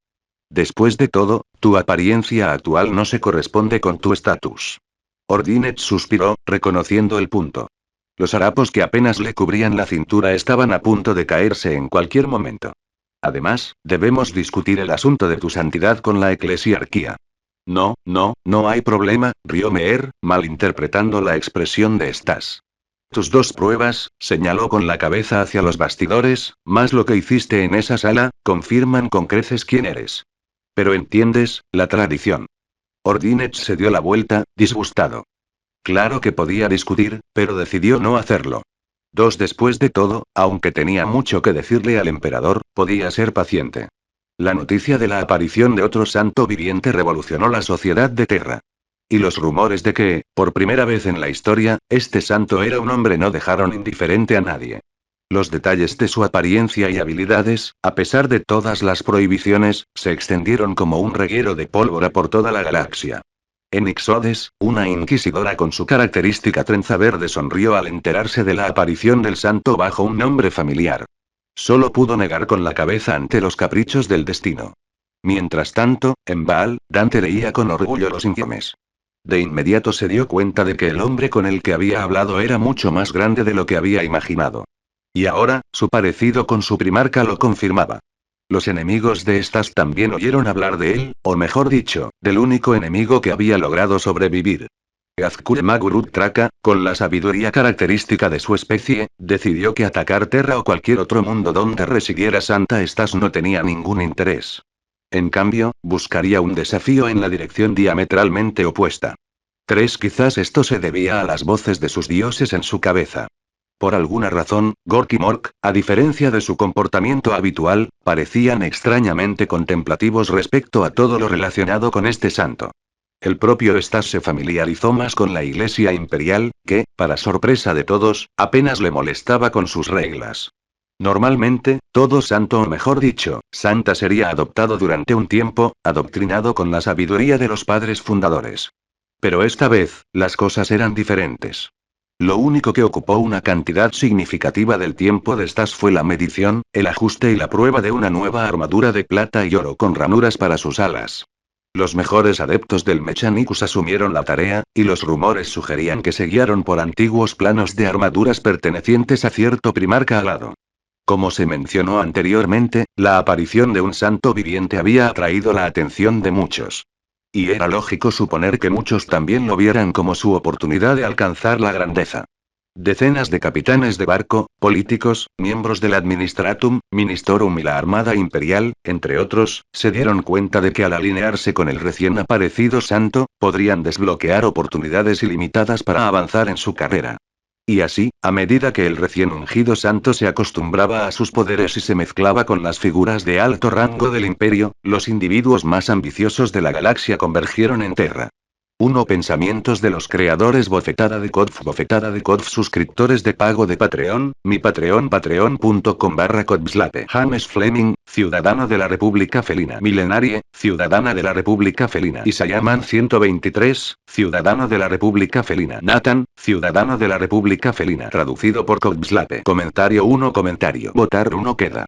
[SPEAKER 1] Después de todo, tu apariencia actual no se corresponde con tu estatus. Ordinet suspiró, reconociendo el punto. Los harapos que apenas le cubrían la cintura estaban a punto de caerse en cualquier momento. Además, debemos discutir el asunto de tu santidad con la eclesiarquía. No hay problema, rió Meer, malinterpretando la expresión de Stas. Tus dos pruebas, señaló con la cabeza hacia los bastidores, más lo que hiciste en esa sala, confirman con creces quién eres. Pero entiendes, la tradición. Ordinet se dio la vuelta, disgustado. Claro que podía discutir, pero decidió no hacerlo. Después de todo, aunque tenía mucho que decirle al emperador, podía ser paciente. La noticia de la aparición de otro santo viviente revolucionó la sociedad de Terra. Y los rumores de que, por primera vez en la historia, este santo era un hombre no dejaron indiferente a nadie. Los detalles de su apariencia y habilidades, a pesar de todas las prohibiciones, se extendieron como un reguero de pólvora por toda la galaxia. En Ixodes, una inquisidora con su característica trenza verde sonrió al enterarse de la aparición del santo bajo un nombre familiar. Solo pudo negar con la cabeza ante los caprichos del destino. Mientras tanto, en Baal, Dante leía con orgullo los informes. De inmediato se dio cuenta de que el hombre con el que había hablado era mucho más grande de lo que había imaginado. Y ahora, su parecido con su primarca lo confirmaba. Los enemigos de Stas también oyeron hablar de él, o mejor dicho, del único enemigo que había logrado sobrevivir. Gazkul Magurut Traka, con la sabiduría característica de su especie, decidió que atacar Terra o cualquier otro mundo donde residiera Santa Stas no tenía ningún interés. En cambio, buscaría un desafío en la dirección diametralmente opuesta. Quizás esto se debía a las voces de sus dioses en su cabeza. Por alguna razón, Gork y Mork, a diferencia de su comportamiento habitual, parecían extrañamente contemplativos respecto a todo lo relacionado con este santo. El propio Stas se familiarizó más con la Iglesia Imperial, que, para sorpresa de todos, apenas le molestaba con sus reglas. Normalmente, todo santo o mejor dicho, santa sería adoptado durante un tiempo, adoctrinado con la sabiduría de los padres fundadores. Pero esta vez, las cosas eran diferentes. Lo único que ocupó una cantidad significativa del tiempo de Stas fue la medición, el ajuste y la prueba de una nueva armadura de plata y oro con ranuras para sus alas. Los mejores adeptos del Mechanicus asumieron la tarea, y los rumores sugerían que se guiaron por antiguos planos de armaduras pertenecientes a cierto primarca alado. Como se mencionó anteriormente, la aparición de un santo viviente había atraído la atención de muchos. Y era lógico suponer que muchos también lo vieran como su oportunidad de alcanzar la grandeza. Decenas de capitanes de barco, políticos, miembros del Administratum, Ministorum y la Armada Imperial, entre otros, se dieron cuenta de que al alinearse con el recién aparecido santo, podrían desbloquear oportunidades ilimitadas para avanzar en su carrera. Y así, a medida que el recién ungido santo se acostumbraba a sus poderes y se mezclaba con las figuras de alto rango del imperio, los individuos más ambiciosos de la galaxia convergieron en Terra. Pensamientos de los creadores bofetada de Kodf suscriptores de pago de Patreon, mi Patreon patreon.com/Kodfslape James Fleming, ciudadano de la República Felina Milenarie, ciudadana de la República Felina Isayaman 123, ciudadano de la República Felina Nathan, ciudadano de la República Felina traducido por Kodfslape Comentario 1 Comentario Votar 1 queda